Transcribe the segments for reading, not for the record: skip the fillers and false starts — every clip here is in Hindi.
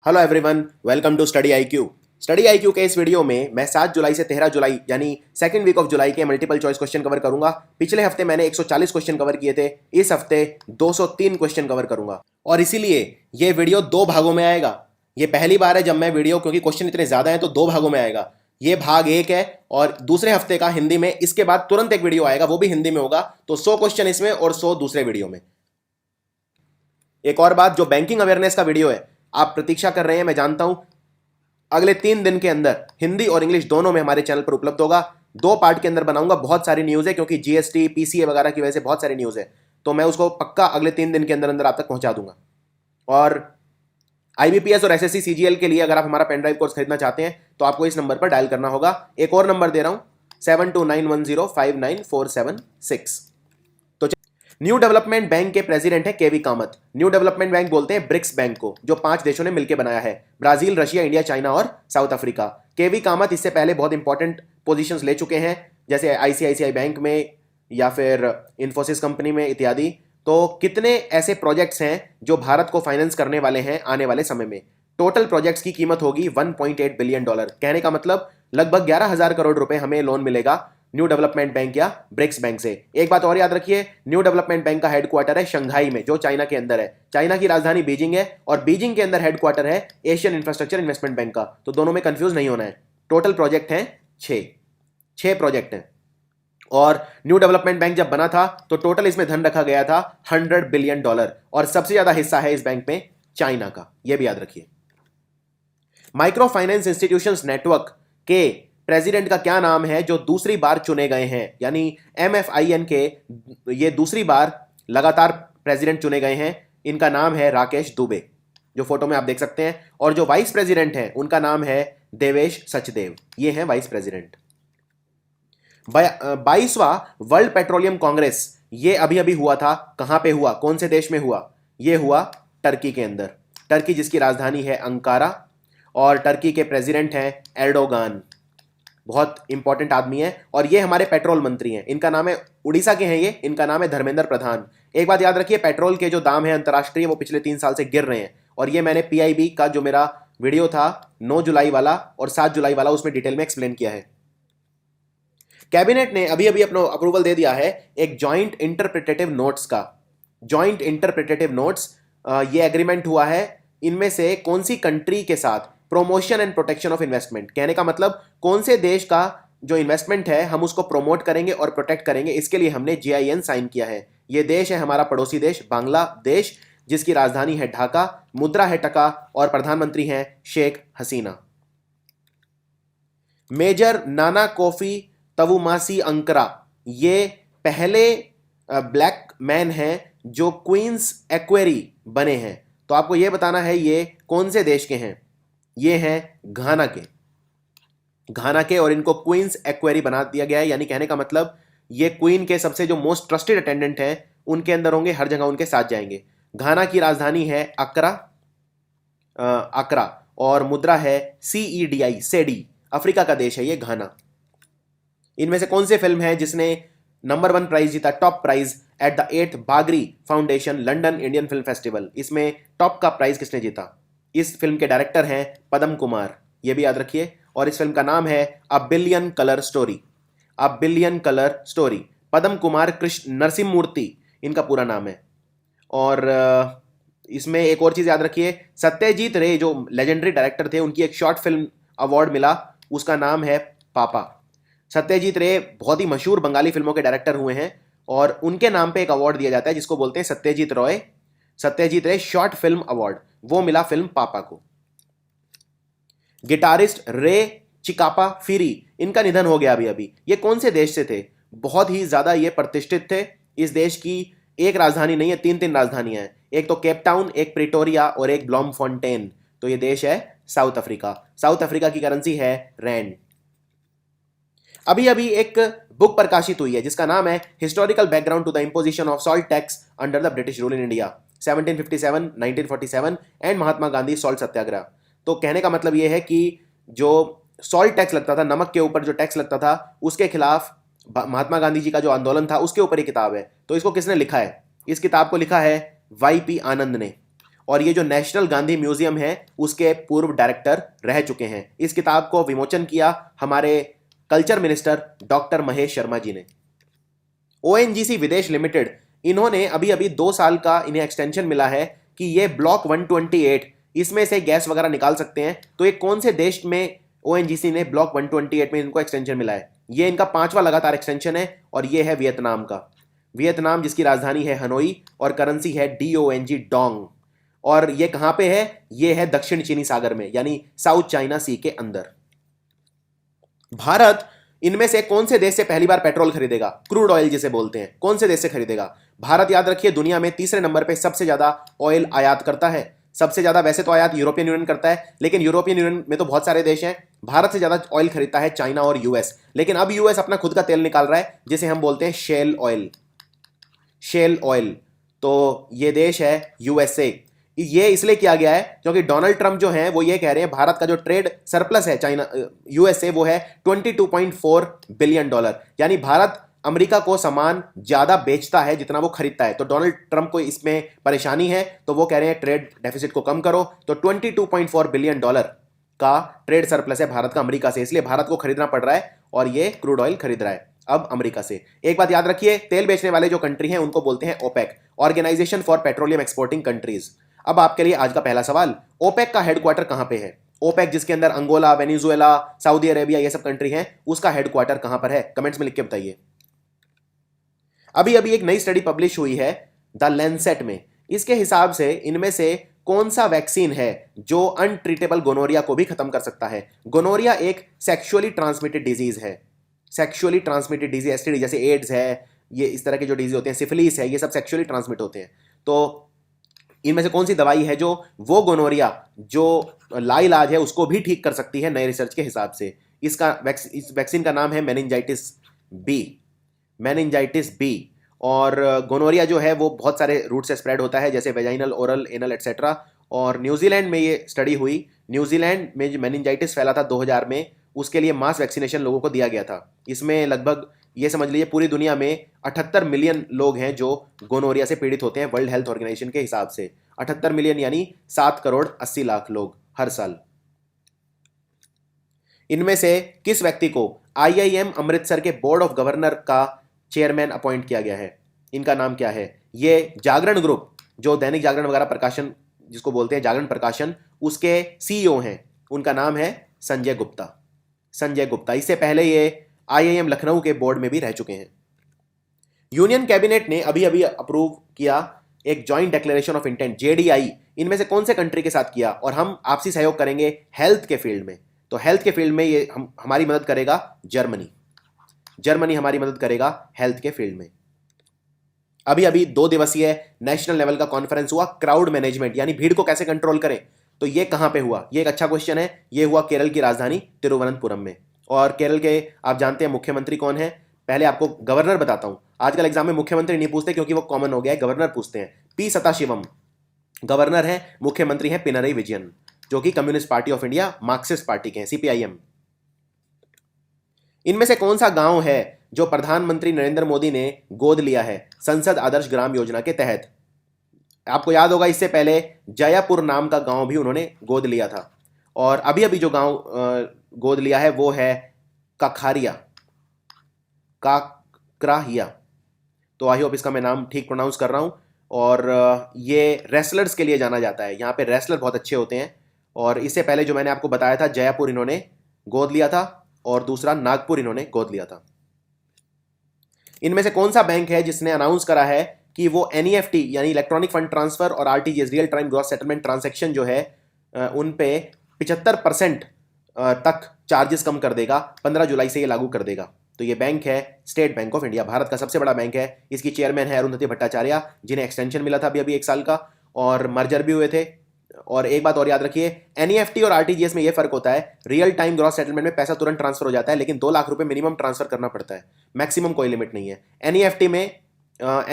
Hello everyone, welcome to study IQ. Study IQ के इस वीडियो में मैं 7 जुलाई से 13 जुलाई यानी सेकंड वीक ऑफ जुलाई के मल्टीपल चॉइस क्वेश्चन कवर करूंगा। पिछले हफ्ते मैंने 140 क्वेश्चन कवर किए थे, इस हफ्ते 203 क्वेश्चन कवर करूंगा और इसीलिए ये वीडियो दो भागों में आएगा। ये पहली बार है जब मैं वीडियो, क्योंकि क्वेश्चन इतने ज्यादा हैं तो दो भागों में आएगा। ये भाग एक है और दूसरे हफ्ते का हिंदी में, इसके बाद तुरंत एक वीडियो आएगा, वो भी हिंदी में होगा। तो 100 क्वेश्चन इसमें और 100 दूसरे वीडियो में। एक और बात, जो बैंकिंग अवेयरनेस का वीडियो है आप प्रतीक्षा कर रहे हैं, मैं जानता हूं, अगले 3 दिन के अंदर हिंदी और इंग्लिश दोनों में हमारे चैनल पर उपलब्ध होगा। 2 पार्ट के अंदर बनाऊंगा। बहुत सारी न्यूज़ है क्योंकि जीएसटी पीसीए वगैरह की वजह से बहुत सारी न्यूज़ है, तो मैं उसको पक्का अगले 3 दिन के अंदर अंदर आप तक पहुंचा दूंगा। और आईबीपीएस और एसएससी सीजीएल के लिए अगर आप हमारा पेन ड्राइव कोर्स खरीदना चाहते हैं तो आपको इस नंबर पर डायल करना होगा। एक और नंबर दे रहा हूं, 7291059476। न्यू डेवलपमेंट बैंक के प्रेसिडेंट है केवी कामत। न्यू डेवलपमेंट बैंक बोलते हैं ब्रिक्स बैंक को, जो 5 देशों ने मिलकर बनाया है, ब्राजील, रशिया, इंडिया, चाइना और साउथ अफ्रीका। केवी कामत इससे पहले बहुत इंपॉर्टेंट पोजीशंस ले चुके हैं, जैसे आईसीआईसीआई बैंक में या फिर इन्फोसिस कंपनी में इत्यादि। तो कितने ऐसे प्रोजेक्ट्स हैं जो भारत को फाइनेंस करने वाले हैं आने वाले समय में? टोटल प्रोजेक्ट्स की कीमत होगी $1.8 बिलियन। कहने का मतलब लगभग 11,000 करोड़ रुपए हमें लोन मिलेगा न्यू डेवलपमेंट बैंक या ब्रिक्स बैंक से। एक बात और याद रखिए, न्यू डेवलपमेंट बैंक का हेडक्वार्टर है शंघाई में, जो चाइना के अंदर है। चाइना की राजधानी बीजिंग है और बीजिंग के अंदर हेडक्वार्टर है एशियन इंफ्रास्ट्रक्चर इन्वेस्टमेंट बैंक का। तो दोनों में कंफ्यूज नहीं होना है। टोटल प्रोजेक्ट हैं 6 प्रोजेक्ट हैं। और न्यू डेवलपमेंट बैंक जब बना था तो टोटल इसमें धन रखा गया था $100 बिलियन और सबसे ज्यादा हिस्सा है इस बैंक में चाइना का, यह भी याद रखिए। माइक्रो फाइनेंस इंस्टीट्यूशंस नेटवर्क के प्रेसिडेंट का क्या नाम है जो दूसरी बार चुने गए हैं? यानी MFIN के ये दूसरी बार लगातार प्रेसिडेंट चुने गए हैं। इनका नाम है राकेश दुबे, जो फोटो में आप देख सकते हैं। और जो वाइस प्रेसिडेंट हैं उनका नाम है देवेश सचदेव। ये हैं वाइस प्रेसिडेंट। 22वां वर्ल्ड पेट्रोलियम कांग्रेस ये अभी अभी हुआ था। कहां पे हुआ, कौन से देश में हुआ? ये हुआ टर्की के अंदर। टर्की जिसकी राजधानी है अंकारा और टर्की के प्रेसिडेंट हैं एर्डोगान। बहुत इंपॉर्टेंट आदमी है और ये हमारे पेट्रोल मंत्री हैं। इनका नाम है, उड़ीसा के हैं ये, इनका नाम है धर्मेंद्र प्रधान। एक बात याद रखिए, पेट्रोल के जो दाम है अंतर्राष्ट्रीय, वो पिछले 3 साल से गिर रहे हैं। और ये मैंने पीआईबी का जो मेरा वीडियो था 9 जुलाई वाला और 7 जुलाई वाला, उसमें डिटेल में एक्सप्लेन किया है। कैबिनेट ने अभी अभी अपना अप्रूवल दे दिया है एक जॉइंट इंटरप्रिटेटिव नोट्स का। जॉइंट इंटरप्रिटेटिव नोट्स, ये एग्रीमेंट हुआ है। इनमें से कौन सी कंट्री के साथ promotion and protection of investment, कहने का मतलब कौन से देश का जो इन्वेस्टमेंट है हम उसको प्रमोट करेंगे और प्रोटेक्ट करेंगे, इसके लिए हमने GIN साइन किया है। ये देश है हमारा पड़ोसी देश बांग्लादेश, जिसकी राजधानी है ढाका, मुद्रा है टका और प्रधानमंत्री हैं शेख हसीना। मेजर नाना कोफी तवुमासी अंकरा ये पहले ब्लैक मैन हैं जो क्वींस एक्वेरी बने हैं। तो आपको यह बताना है ये कौन से देश के हैं। ये हैं घाना के और इनको क्वींस एक्वेरी बना दिया गया है। यानी कहने का मतलब ये क्वीन के सबसे जो मोस्ट ट्रस्टेड अटेंडेंट हैं उनके अंदर होंगे, हर जगह उनके साथ जाएंगे। घाना की राजधानी है अकरा और मुद्रा है CEDI, सेडी। अफ्रीका का देश है ये घाना। इनमें से कौन से फिल्म है जिसने नंबर 1 प्राइज जीता, top prize at the 8th Bagri foundation London Indian film festival? इसमें टॉप का प्राइज किसने जीता? इस फिल्म के डायरेक्टर हैं पदम कुमार, ये भी याद रखिए। और इस फिल्म का नाम है a billion colour story. Padam Kumar Krishna नरसिम्हमूर्ति इनका पूरा नाम है। और इसमें एक और चीज याद रखिए, सत्यजीत रे जो लेजेंडरी डायरेक्टर थे, उनकी एक शॉर्ट फिल्म अवार्ड मिला, उसका नाम है पापा। सत्यजीत रे बहुत ही मशहूर बंगाली फिल्मों के डायरेक्टर हुए हैं और उनके नाम पे एक अवार्ड दिया जाता है जिसको बोलते हैं सत्यजीत रे शॉर्ट फिल्म अवार्ड। वो मिला फिल्म पापा को। गिटारिस्ट रे चिकापा फिरी, इनका निधन हो गया अभी अभी। ये कौन से देश से थे? बहुत ही ज्यादा ये प्रतिष्ठित थे। इस देश की एक राजधानी नहीं है, 3 राजधानियां हैं। एक तो केप टाउन, एक प्रिटोरिया और एक ब्लॉमफॉन्टेन। तो ये देश है साउथ अफ्रीका। साउथ अफ्रीका की करेंसी है रैंड। अभी अभी एक बुक प्रकाशित हुई है जिसका नाम है historical background to the imposition of salt tax under the British rule in India 1757, 1947 and Mahatma Gandhi salt satyagraha. तो कहने का मतलब यह है कि जो सॉल्ट टैक्स लगता था, नमक के ऊपर जो टैक्स लगता था, उसके खिलाफ महात्मा गांधी जी का जो आंदोलन था उसके ऊपर ये किताब है। तो इसको किसने लिखा है? इस किताब को लिखा है YP आनंद ने। और ये जो नेशनल गांधी म्यूजियम है उसके पूर्व डायरेक्टर रह चुके हैं। इस किताब को विमोचन किया हमारे culture minister doctor Mahesh Sharma ji ने। ओएनजीसी विदेश लिमिटेड, इन्होंने अभी अभी 2 साल का इन्हें एक्सटेंशन मिला है कि ये ब्लॉक 128 इसमें से गैस वगैरह निकाल सकते हैं। तो ये कौन से देश में ओएनजीसी ने ब्लॉक 128 में इनको एक्सटेंशन मिला है? ये इनका 5वां लगातार एक्सटेंशन है और ये है वियतनाम का। वियतनाम जिसकी राजधानी है हनोई और करेंसी है DONG डोंग। और ये कहां पे है? ये है दक्षिण चीनी सागर में, यानी साउथ चाइना सी के अंदर। भारत इनमें से कौन से देश से पहली बार पेट्रोल खरीदेगा? क्रूड ऑयल जिसे बोलते हैं, कौन से देश से खरीदेगा? भारत याद रखिए दुनिया में तीसरे नंबर पे सबसे ज्यादा ऑयल आयात करता है। सबसे ज्यादा वैसे तो आयात यूरोपियन यूनियन करता है, लेकिन यूरोपियन यूनियन में तो बहुत सारे देश हैं। भारत से ज्यादा ऑयल खरीदता है चाइना और यूएस। लेकिन अब यूएस अपना खुद का तेल निकाल रहा है जिसे हम बोलते हैं शेल ऑयल। शेल ऑयल, तो ये देश है यूएसए। ये इसलिए किया गया है क्योंकि डोनाल्ड ट्रंप जो हैं वो ये कह रहे हैं भारत का जो ट्रेड सरप्लस है चाइना यूएसए वो है $22.4 बिलियन। यानी भारत अमेरिका को सामान ज्यादा बेचता है जितना वो खरीदता है। तो डोनाल्ड ट्रंप को इसमें परेशानी है, तो वो कह रहे हैं ट्रेड डेफिसिट को कम करो। तो $22.4 बिलियन का ट्रेड सरप्लस है भारत का अमेरिका से, इसलिए भारत को खरीदना पड़ रहा है और ये क्रूड ऑयल खरीद रहा है अब अमेरिका से। एक बात याद रखिए, तेल बेचने वाले जो कंट्री हैं उनको बोलते हैं OPEC, organisation for petroleum exporting countries. अब आपके लिए आज का पहला सवाल, ओपेक का हेडक्वार्टर कहां पे है? ओपेक जिसके अंदर अंगोला, वेनेजुएला, सऊदी अरेबिया ये सब कंट्री हैं, उसका हेडक्वार्टर कहां पर है? कमेंट्स में लिख के बताइए। अभी अभी एक नई स्टडी पब्लिश हुई है द लैंसेट में। इसके हिसाब से इनमें से कौन सा वैक्सीन है जो अनट्रीटेबल गोनोरिया को भी खत्म कर सकता है? गोनोरिया एक सेक्सुअली ट्रांसमिटेड डिजीज है। सेक्सुअली ट्रांसमिटेड डिजीज, एसटीडी जैसे एड्स है, ये इस तरह के जो डिजीज होते हैं, सिफिलिस है, ये सब सेक्सुअली ट्रांसमिट होते हैं। तो इनमें से कौन सी दवाई है जो वो गोनोरिया जो लाइलाज है उसको भी ठीक कर सकती है नए रिसर्च के हिसाब से? इस वैक्सीन का नाम है मेनिंजाइटिस बी। और गोनोरिया जो है वो बहुत सारे रूट से स्प्रेड होता है, जैसे वेजाइनल, ओरल, एनल एटसेट्रा। और न्यूजीलैंड में ये स्टडी हुई। न्यूजीलैंड में जो मेनिंजाइटिस फैला था 2000 में, उसके लिए मास वैक्सीनेशन लोगों को दिया गया था। इसमें लगभग ये समझ लीजिए पूरी दुनिया में 78 मिलियन लोग हैं जो गोनोरिया से पीड़ित होते हैं वर्ल्ड हेल्थ ऑर्गेनाइजेशन के हिसाब से। 78 मिलियन यानी 7 करोड़ 80 लाख लोग हर साल। इनमें से किस व्यक्ति को IIM अमृतसर के बोर्ड ऑफ गवर्नर का चेयरमैन अपॉइंट किया गया है? इनका नाम क्या है? ये जागरण ग्रुप, जो दैनिक जागरण वगैरह प्रकाशन जिसको बोलते हैं जागरण प्रकाशन, उसके CEO हैं। उनका नाम है संजय गुप्ता। इससे पहले ये IIM लखनऊ के बोर्ड में भी रह चुके हैं। यूनियन कैबिनेट ने अभी अभी अप्रूव किया एक joint declaration of intent, JDI। इनमें से कौन से कंट्री के साथ किया? और हम आपसी सहयोग करेंगे हेल्थ के फील्ड में। तो हेल्थ के फील्ड में ये हमारी मदद करेगा जर्मनी हमारी मदद करेगा हेल्थ के फील्ड में। अभी अभी 2 दिवसीय नेशनल लेवल का कॉन्फ्रेंस हुआ, क्राउड मैनेजमेंट यानी भीड़ को कैसे कंट्रोल करें। तो ये कहां पे हुआ? ये एक अच्छा क्वेश्चन है। ये हुआ केरल की राजधानी तिरुवनंतपुरम में। और केरल के आप जानते हैं मुख्यमंत्री कौन है? पहले आपको गवर्नर बताता हूं। आजकल एग्जाम में मुख्यमंत्री नहीं पूछते क्योंकि वो कॉमन हो गया है, गवर्नर पूछते हैं। P सदाशिवम गवर्नर है, मुख्यमंत्री है पिनरई विजयन, जो कि communist party of India Marxist party के हैं, CPIM। इनमें से कौन सा गांव है जो प्रधानमंत्री नरेंद्र मोदी ने गोद लिया है संसद आदर्श ग्राम योजना के तहत? आपको याद होगा इससे पहले जयपुर नाम का गांव भी उन्होंने गोद लिया था। और अभी अभी जो गांव गोद लिया है वो है काकराहिया। तो आई होप इसका मैं नाम ठीक प्रोनाउंस कर रहा हूं। और ये रेसलर्स के लिए जाना जाता है, यहाँ पे रेसलर बहुत अच्छे होते हैं। और इससे पहले जो मैंने आपको बताया था, जयपुर इन्होंने गोद लिया था और दूसरा नागपुर इन्होंने गोद लिया था। इनमें से कौन सा बैंक है जिसने अनाउंस करा है कि वो NEFT यानी इलेक्ट्रॉनिक फंड ट्रांसफर और RTGS real time gross settlement transaction जो है उन पे 75% तक चार्जेस कम कर देगा, 15 जुलाई से ये लागू कर देगा। तो ये बैंक है state bank of India, Bharat का सबसे बड़ा बैंक है। इसकी चेयरमैन है अरुंधति भट्टाचार्य, जिन्हें एक्सटेंशन मिला था अभी 1 साल का, और मर्जर भी हुए थे। और एक बात और याद रखिए, NEFT और RTGS में ये फर्क होता है, रियल टाइम ग्रॉस सेटलमेंट में पैसा तुरंत ट्रांसफर हो जाता है, लेकिन 2 लाख रुपए मिनिमम ट्रांसफर करना पड़ता है, मैक्सिमम कोई लिमिट नहीं है।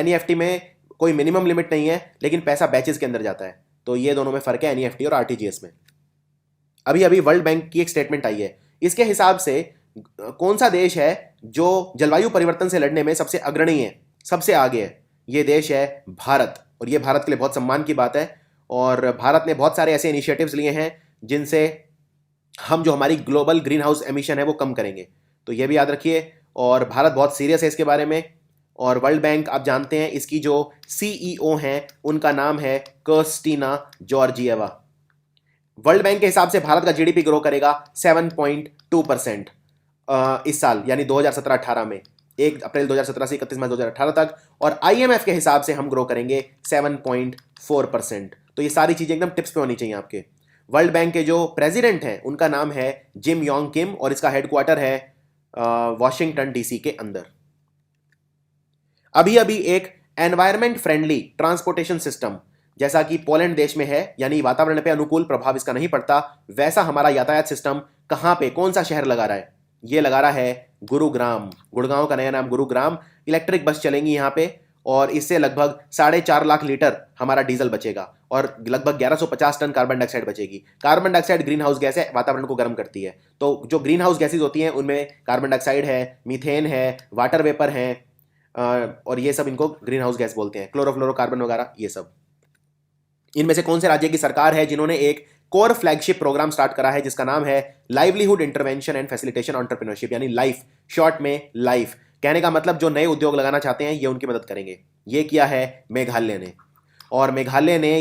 NEFT में कोई मिनिमम लिमिट नहीं है, लेकिन पैसा बैचेस के अंदर जाता है। तो ये दोनों में फर्क है NEFT और RTGS में। अभी अभी वर्ल्ड बैंक की एक स्टेटमेंट आई है, इसके हिसाब से कौन सा देश है जो जलवायु परिवर्तन से लड़ने में सबसे अग्रणी है, सबसे आगे है? ये देश है भारत। और ये भारत के लिए बहुत सम्मान की बात है। और भारत ने बहुत सारे ऐसे इनिशिएटिव्स लिए हैं जिनसे हम जो हमारी ग्लोबल ग्रीन हाउस एमिशन है वो कम करेंगे। तो ये भी याद रखिए। और भारत बहुत सीरियस है इसके बारे में। और वर्ल्ड बैंक आप जानते हैं, इसकी जो सीईओ हैं उनका नाम है कर्स्टीना जॉर्जिएवा। वर्ल्ड बैंक के हिसाब से भारत का जीडीपी ग्रो करेगा 7.2% इस साल, यानी 2017-18 में, 1 अप्रैल 2017 से 31 मार्च 2018 तक। और आईएमएफ के हिसाब से हम ग्रो करेंगे 7.4%। तो ये सारी चीजें एकदम टिप्स पे होनी चाहिए आपके। वर्ल्ड बैंक के जो प्रेसिडेंट हैं उनका नाम है जिम योंग किम और इसका हेडक्वार्टर है वॉशिंगटन डीसी के अंदर। अभी अभी एक एनवायरमेंट फ्रेंडली ट्रांसपोर्टेशन सिस्टम, जैसा कि पोलैंड देश में है, यानी वातावरण पे अनुकूल प्रभाव इसका नहीं पड़ता, वैसा हमारा यातायात सिस्टम कहां पे, कौन सा शहर लगा रहा है? ये लगा रहा है गुरुग्राम। गुड़गांव का नया नाम गुरुग्राम। इलेक्ट्रिक बस चलेंगी यहां पे और इससे लगभग 4.5 लाख लीटर हमारा डीजल बचेगा और लगभग 1150 टन कार्बन डाइऑक्साइड बचेगी। Carbon dioxide green house gas है, वातावरण को गर्म करती है। तो जो ग्रीन हाउस गैसेज होती हैं उनमें कार्बन डाइऑक्साइड है, मीथेन है, वाटर वेपर है, और ये सब इनको ग्रीन हाउस गैस बोलते हैं, क्लोरोफ्लोरोकार्बन वगैरह ये सब। इनमें से कौन से राज्य की सरकार है जिन्होंने एक कोर फ्लैगशिप प्रोग्राम स्टार्ट करा है जिसका नाम है livelihood intervention and facilitation entrepreneurship, यानी लाइफ, शॉर्ट में लाइफ। कहने का मतलब जो नए उद्योग लगाना चाहते हैं ये उनकी मदद करेंगे। ये किया है मेघालय ने। और मेघालय ने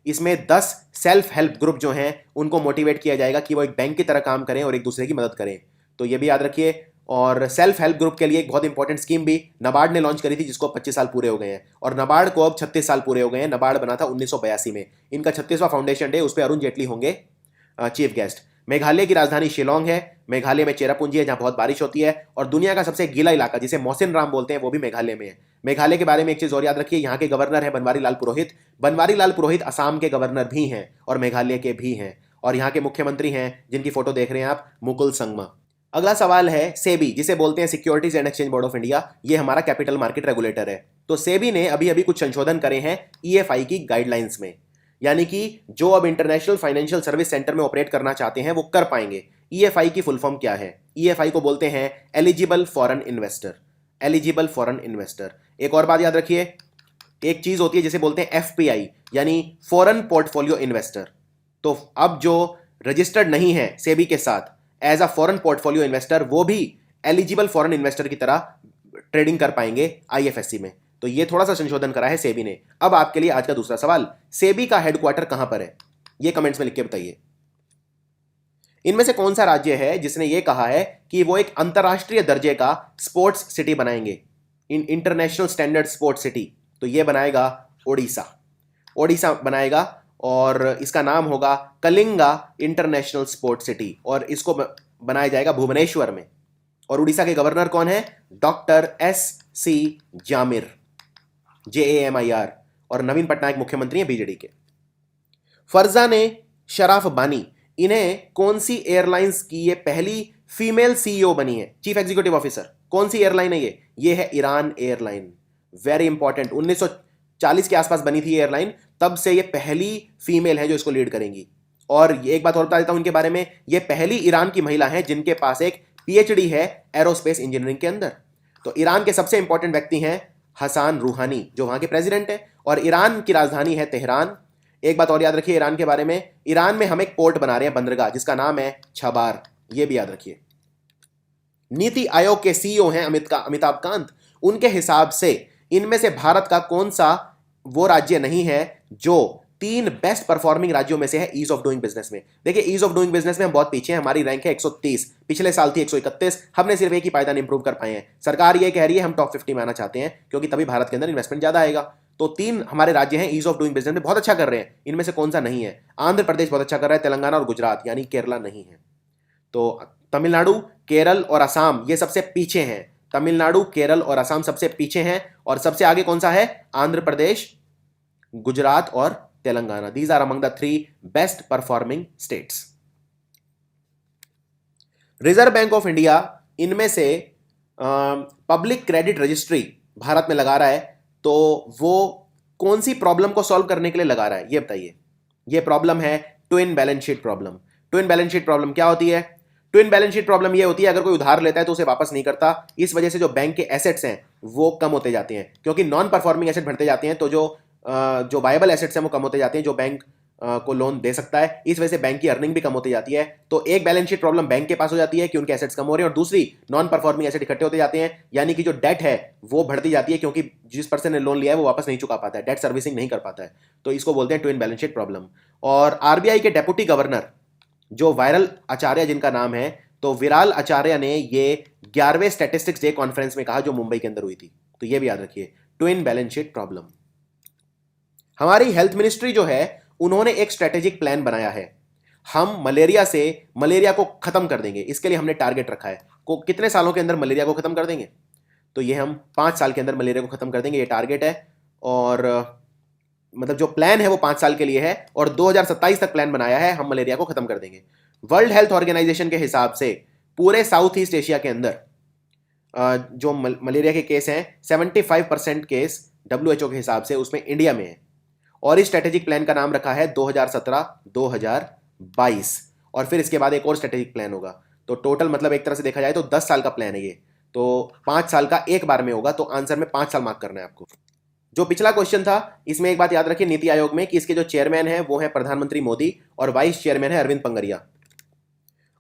इसमें 10 सेल्फ हेल्प ग्रुप जो हैं उनको मोटिवेट किया जाएगा कि वो एक बैंक की तरह काम करें और एक दूसरे की मदद करें। तो ये भी याद रखिए। और सेल्फ हेल्प ग्रुप के लिए एक बहुत इंपॉर्टेंट स्कीम भी नबार्ड ने लॉन्च करी थी जिसको 25 साल पूरे हो गए हैं, और नबार्ड को अब 36 साल पूरे हो गए हैं। नबार्ड बना था 1982 में। इनका 36वां फाउंडेशन डे, उस पर अरुण जेटली होंगे चीफ गेस्ट। मेघालय की राजधानी शिलोंग है। मेघालय में चेरापूंजी है जहां बहुत बारिश होती है, और दुनिया का सबसे गीला इलाका जिसे मौसिन राम बोलते हैं वो भी मेघालय में है। मेघालय के बारे में एक चीज और याद रखिए, यहाँ के गवर्नर है बनवारी लाल पुरोहित। बनवारी लाल पुरोहित असम के गवर्नर भी हैं और मेघालय के भी हैं। और यहाँ के मुख्यमंत्री हैं जिनकी फोटो देख रहे हैं आप, मुकुल संगमा। अगला सवाल है सेबी, जिसे बोलते हैं securities and exchange board of India. ये हमारा कैपिटल मार्केट रेगुलेटर है। तो सेबी ने अभी अभी कुछ संशोधन करे हैं ईएफआई की गाइडलाइंस में, यानी कि जो अब इंटरनेशनल फाइनेंशियल सर्विस सेंटर में ऑपरेट करना चाहते हैं वो कर पाएंगे। ईएफआई की फुल फॉर्म क्या है? ईएफआई को बोलते हैं eligible foreign investor. Eligible foreign investor. एक और बात याद रखिए, एक चीज होती है जिसे बोलते हैं एफपीआई, यानी फॉरेन पोर्टफोलियो इन्वेस्टर। तो अब जो रजिस्टर्ड नहीं है सेबी के साथ as a foreign portfolio investor, वो भी एलिजिबल फॉरेन इन्वेस्टर की तरह ट्रेडिंग कर पाएंगे आईएफएससी में। तो ये थोड़ा सा संशोधन करा है सेबी ने। अब आपके लिए आज का दूसरा सवाल, सेबी का हेडक्वार्टर कहां पर है? ये कमेंट्स में लिख के बताइए। इनमें से कौन सा राज्य है जिसने ये कहा है कि वो एक अंतरराष्ट्रीय दर्जे का स्पोर्ट्स सिटी बनाएंगे, इंटरनेशनल स्टैंडर्ड स्पोर्ट्स सिटी? तो ये बनाएगा ओडिशा। ओडिशा बनाएगा और इसका नाम होगा कलिंगा इंटरनेशनल स्पोर्ट्स सिटी, और इसको बनाया जाएगा भुवनेश्वर में। और उड़ीसा के गवर्नर कौन है? Doctor S C. जामिर, JAMIR। और नवीन पटनायक मुख्यमंत्री हैं बीजेडी के। फरजाने शराफ बानी, इन्हें कौन सी एयरलाइंस की ये पहली फीमेल सीईओ बनी है, चीफ एग्जीक्यूटिव ऑफिसर? कौन सी एयरलाइन है ये है ईरान एयरलाइन। Very important. 1940 के आसपास बनी थी एयरलाइन, तब से ये पहली फीमेल है जो इसको लीड करेंगी। और एक बात और बता देता हूं इनके बारे में, ये पहली ईरान की महिला है जिनके पास एक पीएचडी है एरोस्पेस इंजीनियरिंग के अंदर। तो ईरान के सबसे इंपॉर्टेंट व्यक्ति हैं हसन रूहानी, जो वहां के प्रेसिडेंट है, और ईरान की राजधानी है तेहरान। एक बात और याद रखिए ईरान के बारे में, ईरान में हम एक पोर्ट बना रहे हैं, बंदरगाह, जिसका नाम है छबार। ये भी याद रखिए। नीति आयोग के सीईओ हैं अमिताभ कांत। उनके हिसाब से इनमें से भारत का कौन सा वो राज्य नहीं है जो 3 बेस्ट परफॉर्मिंग राज्यों में से है ईज ऑफ डूइंग बिजनेस में? देखिए, ईज ऑफ डूइंग बिजनेस में हम बहुत पीछे हैं। हमारी रैंक है 130, पिछले साल थी 131। हमने सिर्फ एक ही पायदान इंप्रूव कर पाए हैं। सरकार ये कह रही है हम टॉप 50 में आना चाहते हैं, क्योंकि तभी भारत के अंदर इन्वेस्टमेंट ज्यादा आएगा। तो 3 हमारे राज्य हैं ईज ऑफ डूइंग बिजनेस में बहुत अच्छा कर रहे हैं। इनमें से कौन सा नहीं है? आंध्र प्रदेश बहुत अच्छा कर रहा है, तेलंगाना और गुजरात, यानी केरला नहीं है। तो तमिलनाडु, केरल और असम ये सबसे पीछे हैं। तमिलनाडु, केरल और असम सबसे पीछे हैं, और सबसे आगे कौन सा है? आंध्र प्रदेश, गुजरात और Telangana. These are among the 3 best performing states. Reserve bank of India इनमें से पब्लिक क्रेडिट रजिस्ट्री भारत में लगा रहा है, तो वो कौन सी प्रॉब्लम को सॉल्व करने के लिए लगा रहा है, ये बताइए। ये प्रॉब्लम है twin balance sheet problem. Twin balance sheet problem क्या होती है? ट्विन बैलेंस शीट प्रॉब्लम ये होती है अगर कोई उधार लेता है तो उसे वापस नहीं करता, इस वजह से जो बैंक के एसेट्स हैं वो कम होते जाते हैं, क्योंकि नॉन परफॉर्मिंग एसेट बढ़ते जाते हैं। तो जो जो वायबल एसेट्स हैं वो कम होते जाते हैं जो बैंक को लोन दे सकता है। इस वजह से बैंक की अर्निंग भी कम होती जाती है। तो एक बैलेंस शीट प्रॉब्लम बैंक के पास हो जाती है कि उनके एसेट्स कम हो रहे हैं, और दूसरी नॉन परफॉर्मिंग एसेट इकट्ठे होते जाते हैं, यानी कि जो डेट है वो बढ़ती जाती है क्योंकि जिस पर्सन ने लोन लिया है वो वापस नहीं चुका पाता है, डेट सर्विसिंग नहीं कर पाता है। तो इसको बोलते हैं ट्विन बैलेंस शीट प्रॉब्लम। और आरबीआई के डेप्यूटी गवर्नर जो वायरल आचार्य जिनका नाम है, तो विराल आचार्य ने ये 11वें स्टैटिस्टिक्स डे कॉन्फ्रेंस में कहा जो मुंबई के अंदर हुई थी। तो ये भी याद रखिए, ट्विन बैलेंस शीट प्रॉब्लम। हमारी हेल्थ मिनिस्ट्री जो है उन्होंने एक स्ट्रेटेजिक प्लान बनाया है। हम मलेरिया को खत्म कर देंगे, इसके लिए हमने टारगेट रखा है। कितने सालों के अंदर मलेरिया को खत्म कर देंगे? तो ये हम 5 साल के अंदर मलेरिया को खत्म कर देंगे, ये टारगेट है। और मतलब जो प्लान है वो 5 साल के लिए है, और 2027 तक प्लान बनाया है, हम मलेरिया को खत्म कर देंगे। वर्ल्ड हेल्थ ऑर्गेनाइजेशन के हिसाब से पूरे साउथ ईस्ट एशिया के अंदर जो मलेरिया के केस हैं 75% केस WHO के हिसाब से उसमें इंडिया में है। और इस स्ट्रेटेजिक प्लान का नाम रखा है 2017-2022, और फिर इसके बाद एक और स्ट्रेटेजिक प्लान होगा। तो टोटल मतलब एक तरह से देखा जाए तो 10 साल का प्लान है ये। तो 5 साल का एक बार में होगा, तो आंसर में 5 साल मार्क करना है आपको। जो पिछला क्वेश्चन था इसमें एक बात याद रखिए नीति आयोग में कि इसके जो चेयरमैन है वो है प्रधानमंत्री मोदी और वाइस चेयरमैन है अरविंद पंगरिया।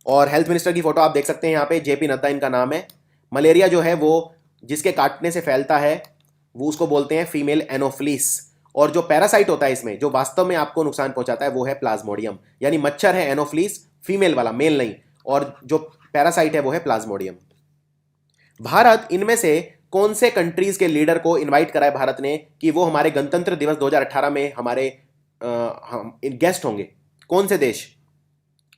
और हेल्थ मिनिस्टर की फोटो आप देख सकते हैं यहाँ पे, JP नड्डा इनका नाम है। मलेरिया जो है वो जिसके काटने से फैलता है वो उसको बोलते हैं फीमेल एनोफ्लिस, और जो पैरासाइट होता है इसमें जो वास्तव में आपको नुकसान पहुंचाता है वो है प्लाज्मोडियम। यानी मच्छर है एनोफ्लिस फीमेल वाला, मेल नहीं, और जो पैरासाइट है वो है प्लाज्मोडियम। भारत इनमें से कौन से कंट्रीज के लीडर को इनवाइट करा है भारत ने कि वो हमारे गणतंत्र दिवस 2018 में हमारे गेस्ट होंगे? कौन से देश?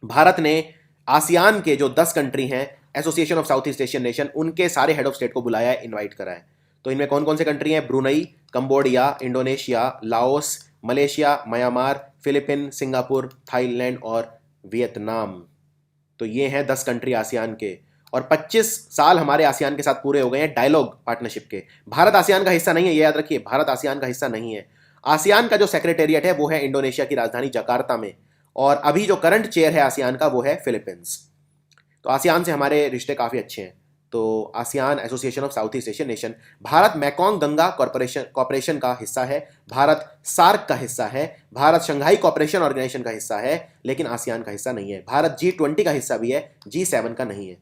भारत ने आसियान के जो 10 कंट्री हैं, association of south east Asian nation, उनके सारे हेड ऑफ स्टेट को बुलाया है, इनवाइट करा है। तो इनमें कौन कौन से कंट्री हैं? Brunei, Cambodia, Indonesia, Laos, Malaysia, Myanmar, Philippine, Singapore, Thailand और वियतनाम। तो ये हैं 10 कंट्री आसियान के, और 25 साल हमारे आसियान के साथ पूरे हो गए हैं डायलॉग पार्टनरशिप के। भारत आसियान का हिस्सा नहीं है, ये याद रखिए, भारत आसियान का हिस्सा नहीं है। आसियान का जो सेक्रेटेरिएट है वो है इंडोनेशिया की राजधानी जकार्ता में, और अभी जो करंट चेयर है आसियान का वो है फिलीपींस। तो आसियान से हमारे रिश्ते काफ़ी अच्छे हैं। तो ASEAN association of south east Asian nation. Bharat Mekong Ganga corporation का हिस्सा है, भारत सार्क का हिस्सा है, भारत शंघाई कॉर्पोरेशन ऑर्गेनाइजेशन का हिस्सा है, लेकिन आसियान का हिस्सा नहीं है। भारत G20 का हिस्सा भी है, G7 का नहीं है।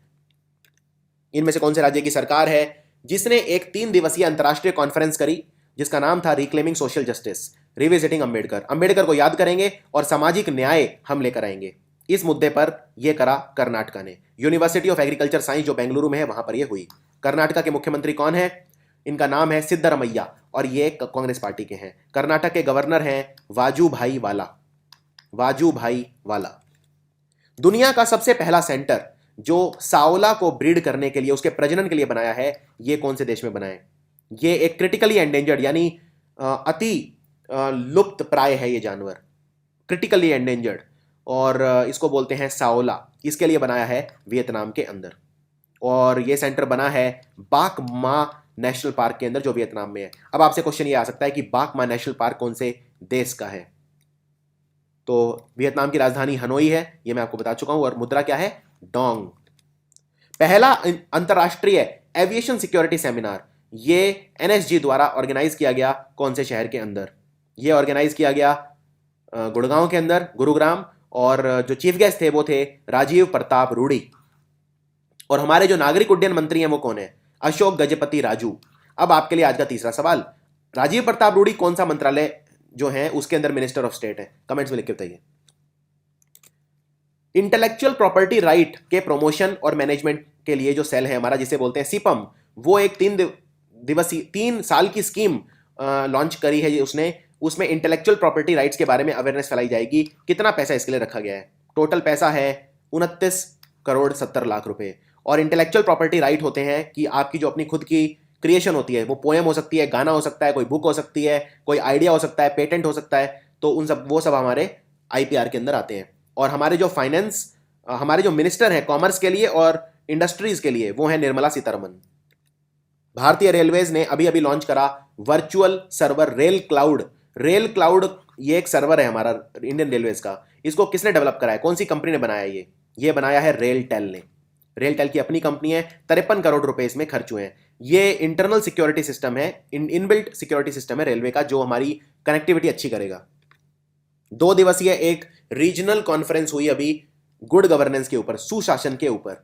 इनमें से कौन से राज्य की सरकार है जिसने एक 3 दिवसीय अंतर्राष्ट्रीय कॉन्फ्रेंस करी जिसका नाम था reclaiming social justice, revisiting Ambedkar? Ambedkar को याद करेंगे और सामाजिक न्याय हम लेकर आएंगे। इस मुद्दे पर यह करा कर्नाटका ने। यूनिवर्सिटी ऑफ एग्रीकल्चर साइंस जो बेंगलुरु में है वहां पर यह हुई। कर्नाटका के मुख्यमंत्री कौन है? इनका नाम है सिद्धरमैया, और ये कांग्रेस पार्टी के हैं। कर्नाटक के गवर्नर हैं वाजूभाई वाला। वाजूभाई वाला। दुनिया का सबसे पहला सेंटर जो सांवला को ब्रीड करने के लिए, उसके प्रजनन के लिए बनाया है, ये कौन से देश में बना है? ये एक क्रिटिकली एंडेंजर्ड यानी अति लुप्त प्राय है ये जानवर, क्रिटिकली एंडेंजर्ड, और इसको बोलते हैं सांवला। इसके लिए बनाया है वियतनाम के अंदर, और ये सेंटर बना है बाक मा नेशनल पार्क के अंदर जो वियतनाम में है। अब आपसे क्वेश्चन ये आ सकता है कि बाक मा नेशनल पार्क कौन से देश का है? तो वियतनाम की राजधानी हनोई है, ये मैं आपको बता चुका हूं, और मुद्रा क्या है? डोंग। पहला अंतरराष्ट्रीय एविएशन सिक्योरिटी सेमिनार ये NSG द्वारा ऑर्गेनाइज किया गया कौन से शहर के अंदर? ये ऑर्गेनाइज किया गया गुड़गांव के अंदर, गुरुग्राम, और जो चीफ गेस्ट थे वो थे राजीव प्रताप रूडी। और हमारे जो नागरिक उड्डयन मंत्री हैं वो कौन है? अशोक गजपति राजू। अब आपके लिए आज का तीसरा सवाल, राजीव प्रताप रूडी कौन सा मंत्रालय जो है उसके अंदर मिनिस्टर ऑफ स्टेट है? कमेंट्स में लिख के बताइए। इंटेलेक्चुअल प्रॉपर्टी राइट के प्रमोशन और मैनेजमेंट के लिए जो सेल है हमारा जिसे बोलते हैं सिपम, वो एक 3 साल की स्कीम लॉन्च करी है उसने। उसमें इंटेलेक्चुअल प्रॉपर्टी राइट्स के बारे में अवेयरनेस फैलाई जाएगी। कितना पैसा इसके लिए रखा गया है? टोटल पैसा है 29 करोड़ 70 लाख रुपए। और इंटेलेक्चुअल प्रॉपर्टी राइट होते हैं कि आपकी जो अपनी खुद की क्रिएशन होती है, वो पोएम हो सकती है, गाना हो सकता है, कोई बुक हो सकती है, कोई आइडिया हो सकता है, पेटेंट हो सकता है, तो वो सब हमारे IPR के अंदर आते हैं। और हमारे जो हमारे जो मिनिस्टर हैं कॉमर्स के लिए और इंडस्ट्रीज के लिए वो है निर्मला सीतारमन। भारतीय रेलवेज ने अभी अभी लॉन्च करा virtual server rail cloud. Rail cloud ये एक सर्वर है हमारा इंडियन रेलवेज का। इसको किसने डेवलप करा है? कौन सी कंपनी ने बनाया है? ये बनाया है रेलटेल ने। रेलटेल की अपनी कंपनी है, 53 करोड़ रुपए इसमें खर्च हुए हैं। ये इंटरनल सिक्योरिटी सिस्टम है, इनबिल्ट सिक्योरिटी सिस्टम है रेलवे का, जो हमारी कनेक्टिविटी अच्छी करेगा। 2 दिवसीय एक रीजनल कॉन्फ्रेंस हुई अभी गुड गवर्नेंस के ऊपर, सुशासन के ऊपर,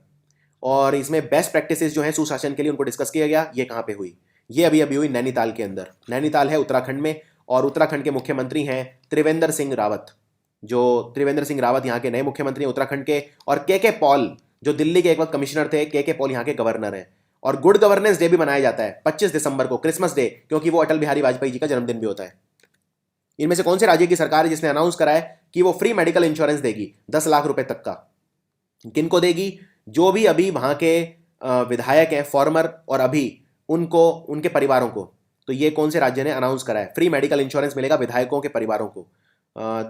और इसमें बेस्ट प्रैक्टिसेस जो हैं सुशासन के लिए उनको डिस्कस किया गया। ये कहाँ पे हुई? ये अभी अभी हुई नैनीताल के अंदर। नैनीताल है उत्तराखंड में, और उत्तराखंड के मुख्यमंत्री हैं त्रिवेंद्र सिंह रावत। जो त्रिवेंद्र सिंह रावत यहाँ के नए मुख्यमंत्री हैं उत्तराखंड के, और के पॉल जो दिल्ली के एक वक्त कमिश्नर थे, के पॉल यहाँ के गवर्नर हैं। और गुड गवर्नेंस डे भी मनाया जाता है 25 दिसंबर को, क्रिसमस डे, क्योंकि वो अटल बिहारी वाजपेयी जी का जन्मदिन भी होता है। इनमें से कौन से राज्य की सरकार है जिसने अनाउंस करा है कि वो फ्री मेडिकल इंश्योरेंस देगी 10 लाख रुपए तक का? किनको देगी? जो भी अभी वहां के विधायक हैं फॉर्मर, और अभी उनको, उनके परिवारों को। तो ये कौन से राज्य ने अनाउंस करा है? फ्री मेडिकल इंश्योरेंस मिलेगा विधायकों के परिवारों को।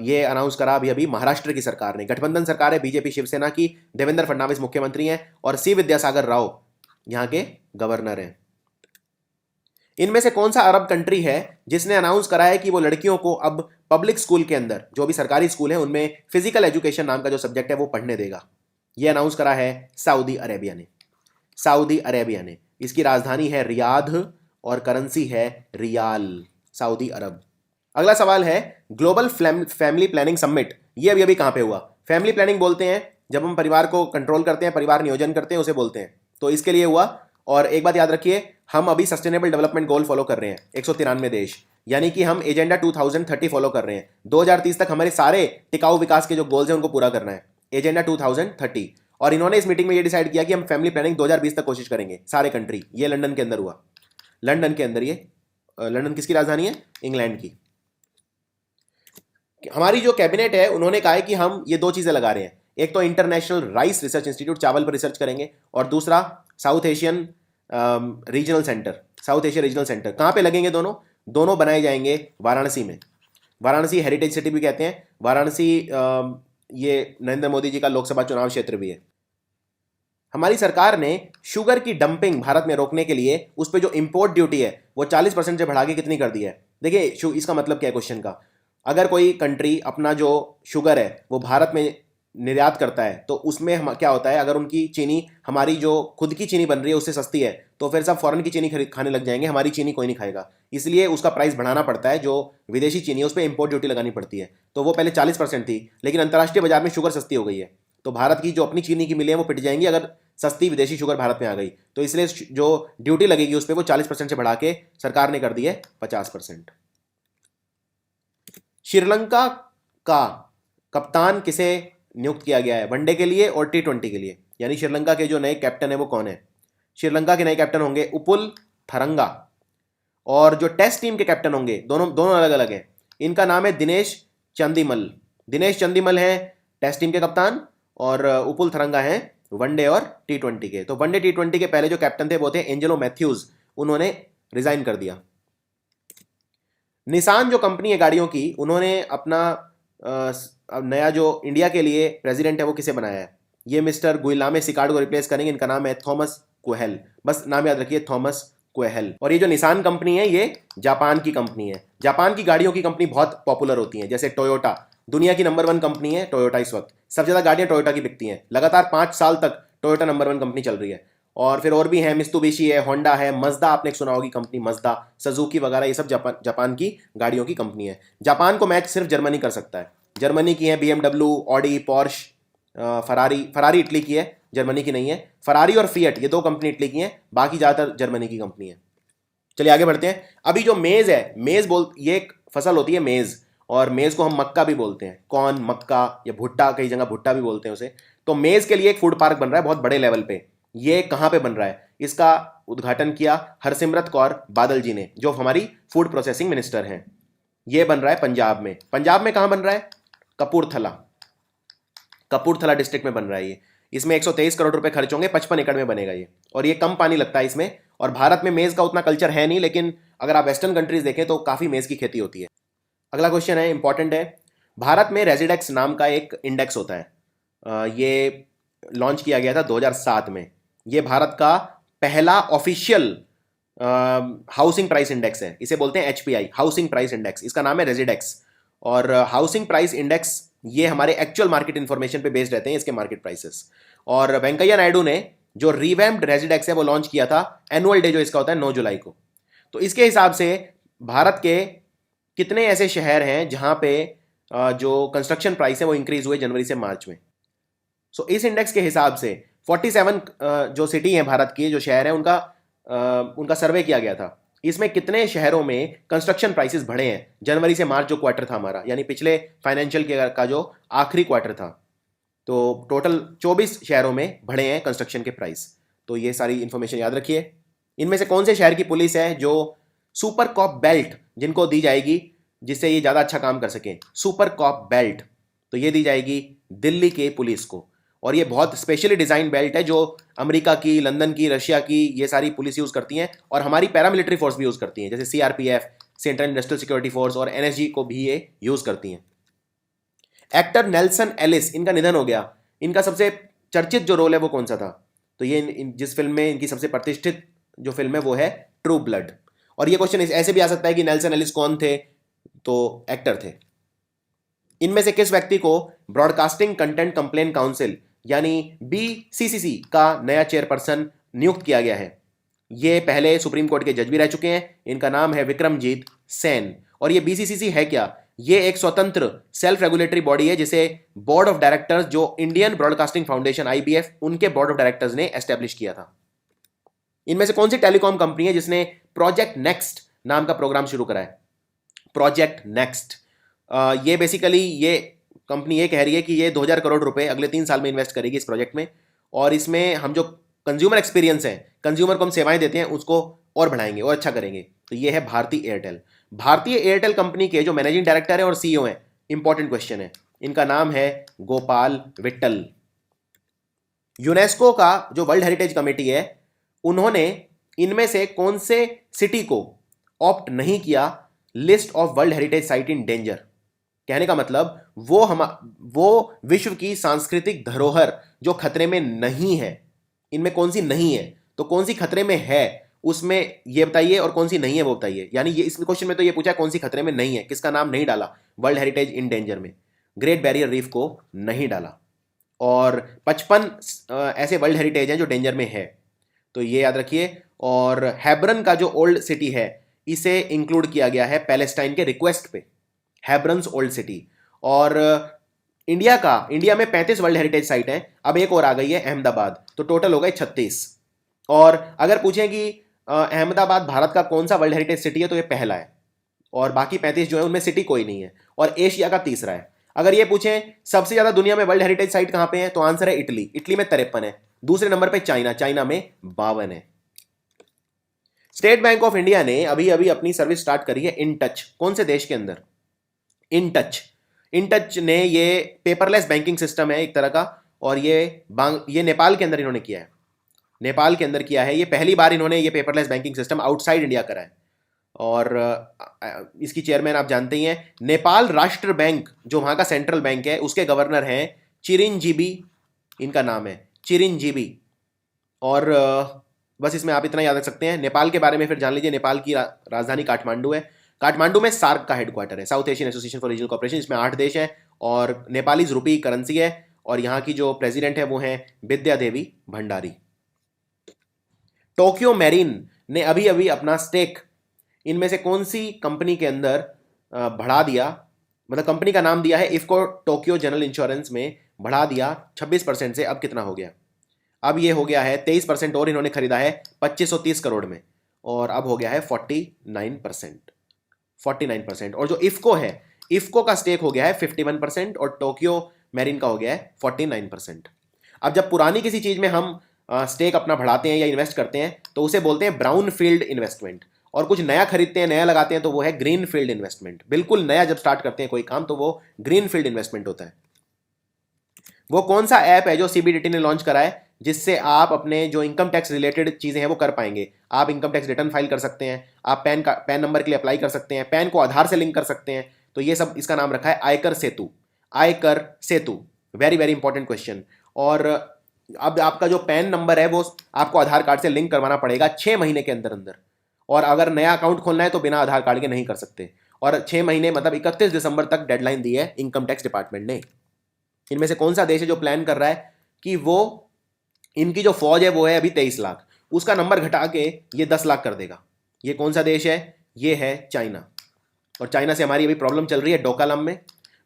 ये अनाउंस करा अभी अभी महाराष्ट्र की सरकार ने। गठबंधन सरकार है बीजेपी शिवसेना की, देवेंद्र फडणवीस मुख्यमंत्री हैं और सी विद्यासागर राव यहाँ के गवर्नर हैं। इनमें से कौन सा अरब कंट्री है जिसने अनाउंस करा है कि वो लड़कियों को अब पब्लिक स्कूल के अंदर, जो भी सरकारी स्कूल है उनमें फिजिकल एजुकेशन नाम का जो सब्जेक्ट है वो पढ़ने देगा? ये अनाउंस करा है सऊदी अरेबिया ने। सऊदी अरेबिया ने, इसकी राजधानी है रियाद और करेंसी है रियाल, सऊदी अरब। अगला सवाल है ग्लोबल फैमिली प्लानिंग समिट। ये अभी अभी कहाँ पे हुआ? फैमिली प्लानिंग बोलते हैं जब हम परिवार को कंट्रोल करते हैं, परिवार नियोजन करते हैं, उसे बोलते हैं। तो इसके लिए हुआ। और एक बात याद रखिए, हम अभी सस्टेनेबल डेवलपमेंट गोल फॉलो कर रहे हैं 193 देश, यानी कि हम एजेंडा 2030 फॉलो कर रहे हैं। 2030 तक हमारे सारे टिकाऊ विकास के जो गोल्स हैं उनको पूरा करना है, एजेंडा 2030। और इन्होंने इस मीटिंग में ये डिसाइड किया कि हम फैमिली प्लानिंग 2020 तक कोशिश करेंगे सारे कंट्री। ये लंदन के अंदर हुआ, लंदन के अंदर। ये लंदन किसकी राजधानी है? इंग्लैंड की। हमारी जो कैबिनेट है उन्होंने कहा है कि हम ये 2 चीजें लगा रहे हैं, एक तो इंटरनेशनल राइस रिसर्च इंस्टीट्यूट, चावल पर रिसर्च करेंगे, और दूसरा south Asian regional centre, south Asia regional centre. कहाँ पे लगेंगे? दोनों बनाए जाएंगे वाराणसी में। वाराणसी हेरिटेज सिटी भी कहते हैं। वाराणसी ये नरेंद्र मोदी जी का लोकसभा चुनाव क्षेत्र भी है। हमारी सरकार ने शुगर की डंपिंग भारत में रोकने के लिए उस पर जो इंपोर्ट ड्यूटी है वो 40% से बढ़ा के कितनी कर दी है? देखिए इसका मतलब क्या है क्वेश्चन का। अगर कोई कंट्री अपना जो शुगर है वो भारत में निर्यात करता है तो उसमें हम क्या होता है, अगर उनकी चीनी, हमारी जो खुद की चीनी बन रही है उससे सस्ती है, तो फिर सब फॉरेन की चीनी खाने लग जाएंगे, हमारी चीनी कोई नहीं खाएगा। इसलिए उसका प्राइस बढ़ाना पड़ता है। जो विदेशी चीनी है उस पर इंपोर्ट ड्यूटी लगानी पड़ती है। तो वो पहले 40% थी, लेकिन अंतर्राष्ट्रीय बाजार में शुगर सस्ती हो गई है, तो भारत की जो अपनी चीनी की मिलें वो पिट जाएंगी अगर सस्ती विदेशी शुगर भारत में आ गई। तो इसलिए जो ड्यूटी लगेगी उस पर वो 40% से बढ़ा के सरकार ने कर दी है 50%। श्रीलंका का कप्तान किसे नियुक्त किया गया है वनडे के लिए और T20 के लिए? यानी श्रीलंका के जो नए कैप्टन है वो कौन है? श्रीलंका के नए कैप्टन होंगे उपुल थरंगा, और जो टेस्ट टीम के कैप्टन होंगे दोनों अलग अलग हैं। इनका नाम है दिनेश चंदीमल। दिनेश चंदीमल हैं टेस्ट टीम के कप्तान, और उपुल थरंगा हैं वनडे और T20 के। तो वनडे T20 के पहले जो कैप्टन थे वो थे एंजेलो मैथ्यूज, उन्होंने रिजाइन कर दिया। निसान जो कंपनी है गाड़ियों की, उन्होंने अपना नया जो इंडिया के लिए प्रेसिडेंट है वो किसे बनाया है? ये मिस्टर गुइलामे सिकार्ड को रिप्लेस करेंगे। इनका नाम है थॉमस कुहेल, बस नाम याद रखिए, थॉमस कुहेल। और ये जो निसान कंपनी है ये जापान की कंपनी है। जापान की गाड़ियों की कंपनी बहुत पॉपुलर होती हैं, जैसे टोयोटा दुनिया की नंबर 1 कंपनी है। टोयोटा इस वक्त सबसे ज़्यादा गाड़ियाँ टोयोटा की बिकती हैं, लगातार 5 साल तक टोयोटा नंबर 1 कंपनी चल रही है। और फिर और भी हैं, मित्सुबिशी है, होंडा है, मजदा, आपने सुना होगी कंपनी मजदा, सुजुकी वगैरह, ये सब जापान की गाड़ियों की कंपनी है। जापान को मैच सिर्फ जर्मनी कर सकता है। जर्मनी की है BMW, Audi, Porsche, Ferrari Italy की है, जर्मनी की नहीं है। फरारी और फिएट ये 2 कंपनी इटली की हैं, बाकी ज़्यादातर जर्मनी की कंपनी है। चलिए आगे बढ़ते हैं। अभी जो मेज़ है, ये एक फसल होती है मेज़, और मेज़ को हम मक्का भी बोलते हैं, कौन, मक्का या भुट्टा, कई जगह भुट्टा भी बोलते हैं उसे। तो मेज़ के लिए एक फूड पार्क बन रहा है बहुत बड़े लेवल पे। ये कहाँ पे बन रहा है? इसका उद्घाटन किया हरसिमरत कौर बादल जी ने, जो हमारी फूड प्रोसेसिंग मिनिस्टर हैं। ये बन रहा है पंजाब में। पंजाब में कहाँ बन रहा है? कपूरथला डिस्ट्रिक्ट में बन रहा है ये। इसमें 123 करोड़ रुपए खर्च होंगे, 55 एकड़ में बनेगा ये, और ये कम पानी लगता है इसमें। और भारत में मेज़ का उतना कल्चर है नहीं, लेकिन अगर आप वेस्टर्न कंट्रीज देखें तो काफ़ी मेज़ की खेती होती है। अगला क्वेश्चन है, इंपॉर्टेंट है। भारत में रेजिडेक्स नाम का एक इंडेक्स होता है, ये लॉन्च किया गया था 2007 में। ये भारत का पहला ऑफिशियल हाउसिंग प्राइस इंडेक्स है। इसे बोलते हैं HPI, हाउसिंग प्राइस इंडेक्स। इसका नाम है रेजिडेक्स। और हाउसिंग प्राइस इंडेक्स ये हमारे एक्चुअल मार्केट इंफॉर्मेशन पे बेस्ड रहते हैं, इसके मार्केट प्राइसेस। और वेंकैया नायडू ने जो रिवैम्प्ड रेजिडेक्स है वो लॉन्च किया था, एनुअल डे जो इसका होता है 9 जुलाई को। तो इसके हिसाब से भारत के कितने ऐसे शहर हैं जहां पे जो कंस्ट्रक्शन प्राइस है वो इंक्रीज हुए जनवरी से मार्च में। सो इस इंडेक्स के हिसाब से 47 जो सिटी हैं भारत की, जो शहर हैं, उनका सर्वे किया गया था। इसमें कितने शहरों में कंस्ट्रक्शन प्राइसेस बढ़े हैं जनवरी से मार्च, जो क्वार्टर था हमारा, यानी पिछले फाइनेंशियल का जो आखिरी क्वार्टर था। तो टोटल 24 शहरों में बढ़े हैं कंस्ट्रक्शन के प्राइस। तो ये सारी इंफॉर्मेशन याद रखिए। इनमें से कौन से शहर की पुलिस है जो सुपर कॉप बेल्ट जिनको दी जाएगी, जिससे ये ज़्यादा अच्छा काम कर सकें, सुपर कॉप बेल्ट, तो ये दी जाएगी दिल्ली के पुलिस को। और ये बहुत स्पेशली डिज़ाइन बेल्ट है जो अमेरिका की, लंदन की, रशिया की ये सारी पुलिस यूज़ करती हैं, और हमारी पैरामिलिट्री फोर्स भी यूज़ करती हैं, जैसे CRPF, central industrial security force, और एनएसजी को भी ये यूज़ करती हैं। एक्टर नेल्सन एलिस, इनका निधन हो गया। इनका सबसे चर्चित जो रोल है वो कौन सा था? तो ये जिस फिल्म में, इनकी सबसे प्रतिष्ठित जो फिल्म है वो है ट्रू ब्लड। और ये क्वेश्चन ऐसे भी आ सकता है कि नेल्सन एलिस कौन थे? तो एक्टर थे। इनमें से किस व्यक्ति को ब्रॉडकास्टिंग कंटेंट कंप्लेंट काउंसिल यानी बीसीसीसी का नया चेयरपर्सन नियुक्त किया गया है? ये पहले सुप्रीम कोर्ट के जज भी रह चुके हैं। इनका नाम है विक्रमजीत सेन। और ये बीसीसीसी है क्या? ये एक स्वतंत्र सेल्फ रेगुलेटरी बॉडी है जिसे बोर्ड ऑफ डायरेक्टर्स, जो इंडियन ब्रॉडकास्टिंग फाउंडेशन आईबीएफ, उनके बोर्ड ऑफ डायरेक्टर्स ने एस्टेब्लिश किया था। इनमें से कौन सी टेलीकॉम कंपनी है जिसने प्रोजेक्ट नेक्स्ट नाम का प्रोग्राम शुरू करा है? प्रोजेक्ट नेक्स्ट, ये बेसिकली ये कंपनी ये कह रही है कि ये 2000 करोड़ रुपए अगले 3 साल में इन्वेस्ट करेगी इस प्रोजेक्ट में, और इसमें हम जो कंज्यूमर एक्सपीरियंस है, कंज्यूमर को हम सेवाएं देते हैं, उसको और बढ़ाएंगे और अच्छा करेंगे। तो ये है भारतीय एयरटेल। भारतीय एयरटेल कंपनी के जो मैनेजिंग डायरेक्टर है और सीईओ हैं, इंपॉर्टेंट क्वेश्चन है, इनका नाम है गोपाल विट्टल। यूनेस्को का जो वर्ल्ड हेरिटेज कमेटी है, उन्होंने इनमें से कौन से सिटी को ऑप्ट नहीं किया list of world heritage site in danger? कहने का मतलब वो विश्व की सांस्कृतिक धरोहर जो खतरे में नहीं है, इनमें कौन सी नहीं है? तो कौन सी खतरे में है उसमें ये बताइए, और कौन सी नहीं है वो बताइए। यानी ये इस क्वेश्चन में तो ये पूछा कौन सी खतरे में नहीं है, किसका नाम नहीं डाला वर्ल्ड हेरिटेज इन डेंजर में? ग्रेट बैरियर रीफ को नहीं डाला। और 55 ऐसे वर्ल्ड हेरिटेज हैं जो डेंजर में है, तो ये याद रखिए। और हेब्रन का जो ओल्ड सिटी है, इसे इंक्लूड किया गया है पैलेस्टाइन के रिक्वेस्ट पे, हेब्रन्स ओल्ड सिटी। और इंडिया में 35 वर्ल्ड हेरिटेज साइट हैं, अब एक और आ गई है अहमदाबाद, तो टोटल हो गए 36। और अगर पूछें कि अहमदाबाद भारत का कौन सा वर्ल्ड हेरिटेज सिटी है, तो ये पहला है, और बाकी 35 जो है उनमें सिटी कोई नहीं है, और एशिया का तीसरा है। अगर ये पूछें सबसे ज्यादा दुनिया में वर्ल्ड हेरिटेज साइट कहां पे है, तो आंसर है इटली। इटली में 53 है। दूसरे नंबर पे चाइना में 52 है। स्टेट बैंक ऑफ इंडिया ने अभी अभी अपनी सर्विस स्टार्ट करी है इन टच। कौन से देश के अंदर? इन टच ने, ये पेपरलेस बैंकिंग सिस्टम है एक तरह का, और ये नेपाल के अंदर इन्होंने किया है। नेपाल के अंदर किया है। ये पहली बार इन्होंने ये paperless banking system outside India करा है। और इसकी चेयरमैन आप जानते ही हैं। नेपाल राष्ट्र बैंक जो वहाँ का सेंट्रल बैंक है, उसके गवर्नर हैं चिरिनजीबी, इनका नाम है चिरिनजीबी। और बस इसमें आप इतना याद रख सकते हैं। नेपाल के बारे में फिर जान लीजिए। नेपाल की राजधानी काठमांडू है। काठमांडू में सार्क का हेडक्वार्टर है, south Asian association for regional cooperation. इसमें 8 देश हैं, और नेपालीज रुपी करेंसी है, और यहाँ की जो प्रेसिडेंट है वो हैं विद्या देवी भंडारी। टोक्यो मैरीन ने अभी अभी अपना स्टेक इनमें से कौन सी कंपनी के अंदर बढ़ा दिया? मतलब कंपनी का नाम दिया है इफको टोक्यो जनरल इंश्योरेंस में, बढ़ा दिया 26% से। अब कितना हो गया? अब ये हो गया है 23%, और इन्होंने खरीदा है 2530 करोड़ में, और अब हो गया है 49%। और जो इफको है, इफको का स्टेक हो गया है 51%, और टोक्यो मैरीन का हो गया है 49%। अब जब पुरानी किसी चीज में हम स्टेक अपना बढ़ाते हैं या इन्वेस्ट करते हैं, तो उसे बोलते हैं ब्राउन फील्ड इन्वेस्टमेंट। और कुछ नया खरीदते हैं, नया लगाते हैं, तो वो है ग्रीन फील्ड इन्वेस्टमेंट। बिल्कुल नया जब स्टार्ट करते हैं कोई काम, तो वो ग्रीन फील्ड इन्वेस्टमेंट होता है। वो कौन सा ऐप है जो सीबीडीटी ने लॉन्च करा है, जिससे आप अपने जो इनकम टैक्स रिलेटेड चीजें हैं वो कर पाएंगे? आप इनकम टैक्स रिटर्न फाइल कर सकते हैं, आप पैन नंबर के लिए अप्लाई कर सकते हैं, पैन को आधार से लिंक कर सकते हैं। तो ये सब, इसका नाम रखा है आयकर सेतु। आयकर सेतु, वेरी वेरी इंपॉर्टेंट क्वेश्चन। और अब आपका जो पैन नंबर है वो आपको आधार कार्ड से लिंक करवाना पड़ेगा 6 महीने के अंदर अंदर। और अगर नया अकाउंट खोलना है तो बिना आधार कार्ड के नहीं कर सकते। और 6 महीने मतलब 31 दिसंबर तक डेडलाइन दी है इनकम टैक्स डिपार्टमेंट ने। इनमें से कौन सा देश है जो प्लान कर रहा है कि वो इनकी जो फौज है वो है अभी 23 लाख, उसका नंबर घटा के ये 10 लाख कर देगा? ये कौन सा देश है? ये है चाइना। और चाइना से हमारी अभी प्रॉब्लम चल रही है डोकालम में।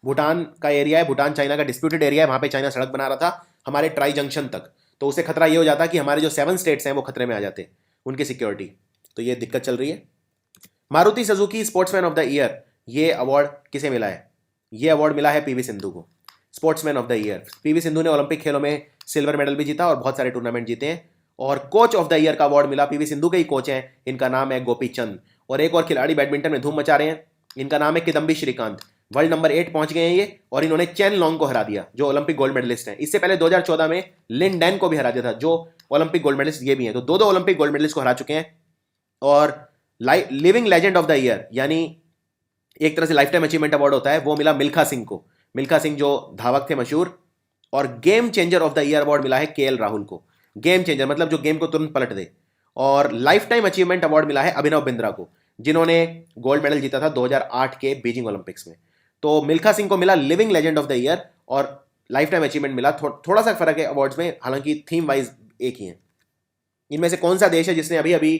भूटान का एरिया है, भूटान चाइना का डिस्प्यूटेड एरिया है, वहाँ पे चाइना सड़क बना रहा था हमारे ट्राई जंक्शन तक, तो उसे खतरा ये हो जाता कि हमारे जो 7 स्टेट्स हैं वो खतरे में आ जाते, उनकी सिक्योरिटी। तो ये दिक्कत चल रही है। Maruti Suzuki sportsman of the year, ये अवार्ड किसे मिला है? ये अवार्ड मिला है पीवी सिंधु को, sportsman of the year. PV Sindhu ने ओलंपिक खेलों में सिल्वर मेडल भी जीता और बहुत सारे टूर्नामेंट जीते हैं। और कोच ऑफ द ईयर का अवार्ड मिला, पीवी सिंधु के ही कोच हैं, इनका नाम है गोपी चंद। और एक और खिलाड़ी बैडमिंटन में धूम मचा रहे हैं, इनका नाम है किदम्बी श्रीकांत। वर्ल्ड नंबर 8 पहुंच गए हैं ये, और इन्होंने चेन लॉन्ग को हरा दिया जो ओलंपिक गोल्ड मेडलिस्ट हैं। इससे पहले 2014 में लिन डैन को भी हरा दिया था जो ओलंपिक गोल्ड मेडलिस्ट ये भी हैं। तो दो ओलंपिक गोल्ड मेडलिस्ट को हरा चुके हैं। और living legend of the year, यानी एक तरह से लाइफ टाइम अचीवमेंट अवार्ड होता है, वो मिला मिल्खा सिंह को। मिल्खा सिंह जो धावक थे मशहूर। और game changer of the year award मिला है केएल राहुल को। गेम चेंजर मतलब जो गेम को तुरंत पलट दे। और लाइफ टाइम अचीवमेंट अवार्ड मिला है अभिनव बिंद्रा को, जिन्होंने गोल्ड मेडल जीता था 2008 के बीजिंग ओलंपिक्स में। तो मिल्खा सिंह को मिला living legend of the year, और लाइफ टाइम अचीवमेंट मिला। थोड़ा सा फर्क है अवार्ड्स में, हालांकि थीम वाइज एक ही है। इनमें से कौन सा देश है जिसने अभी अभी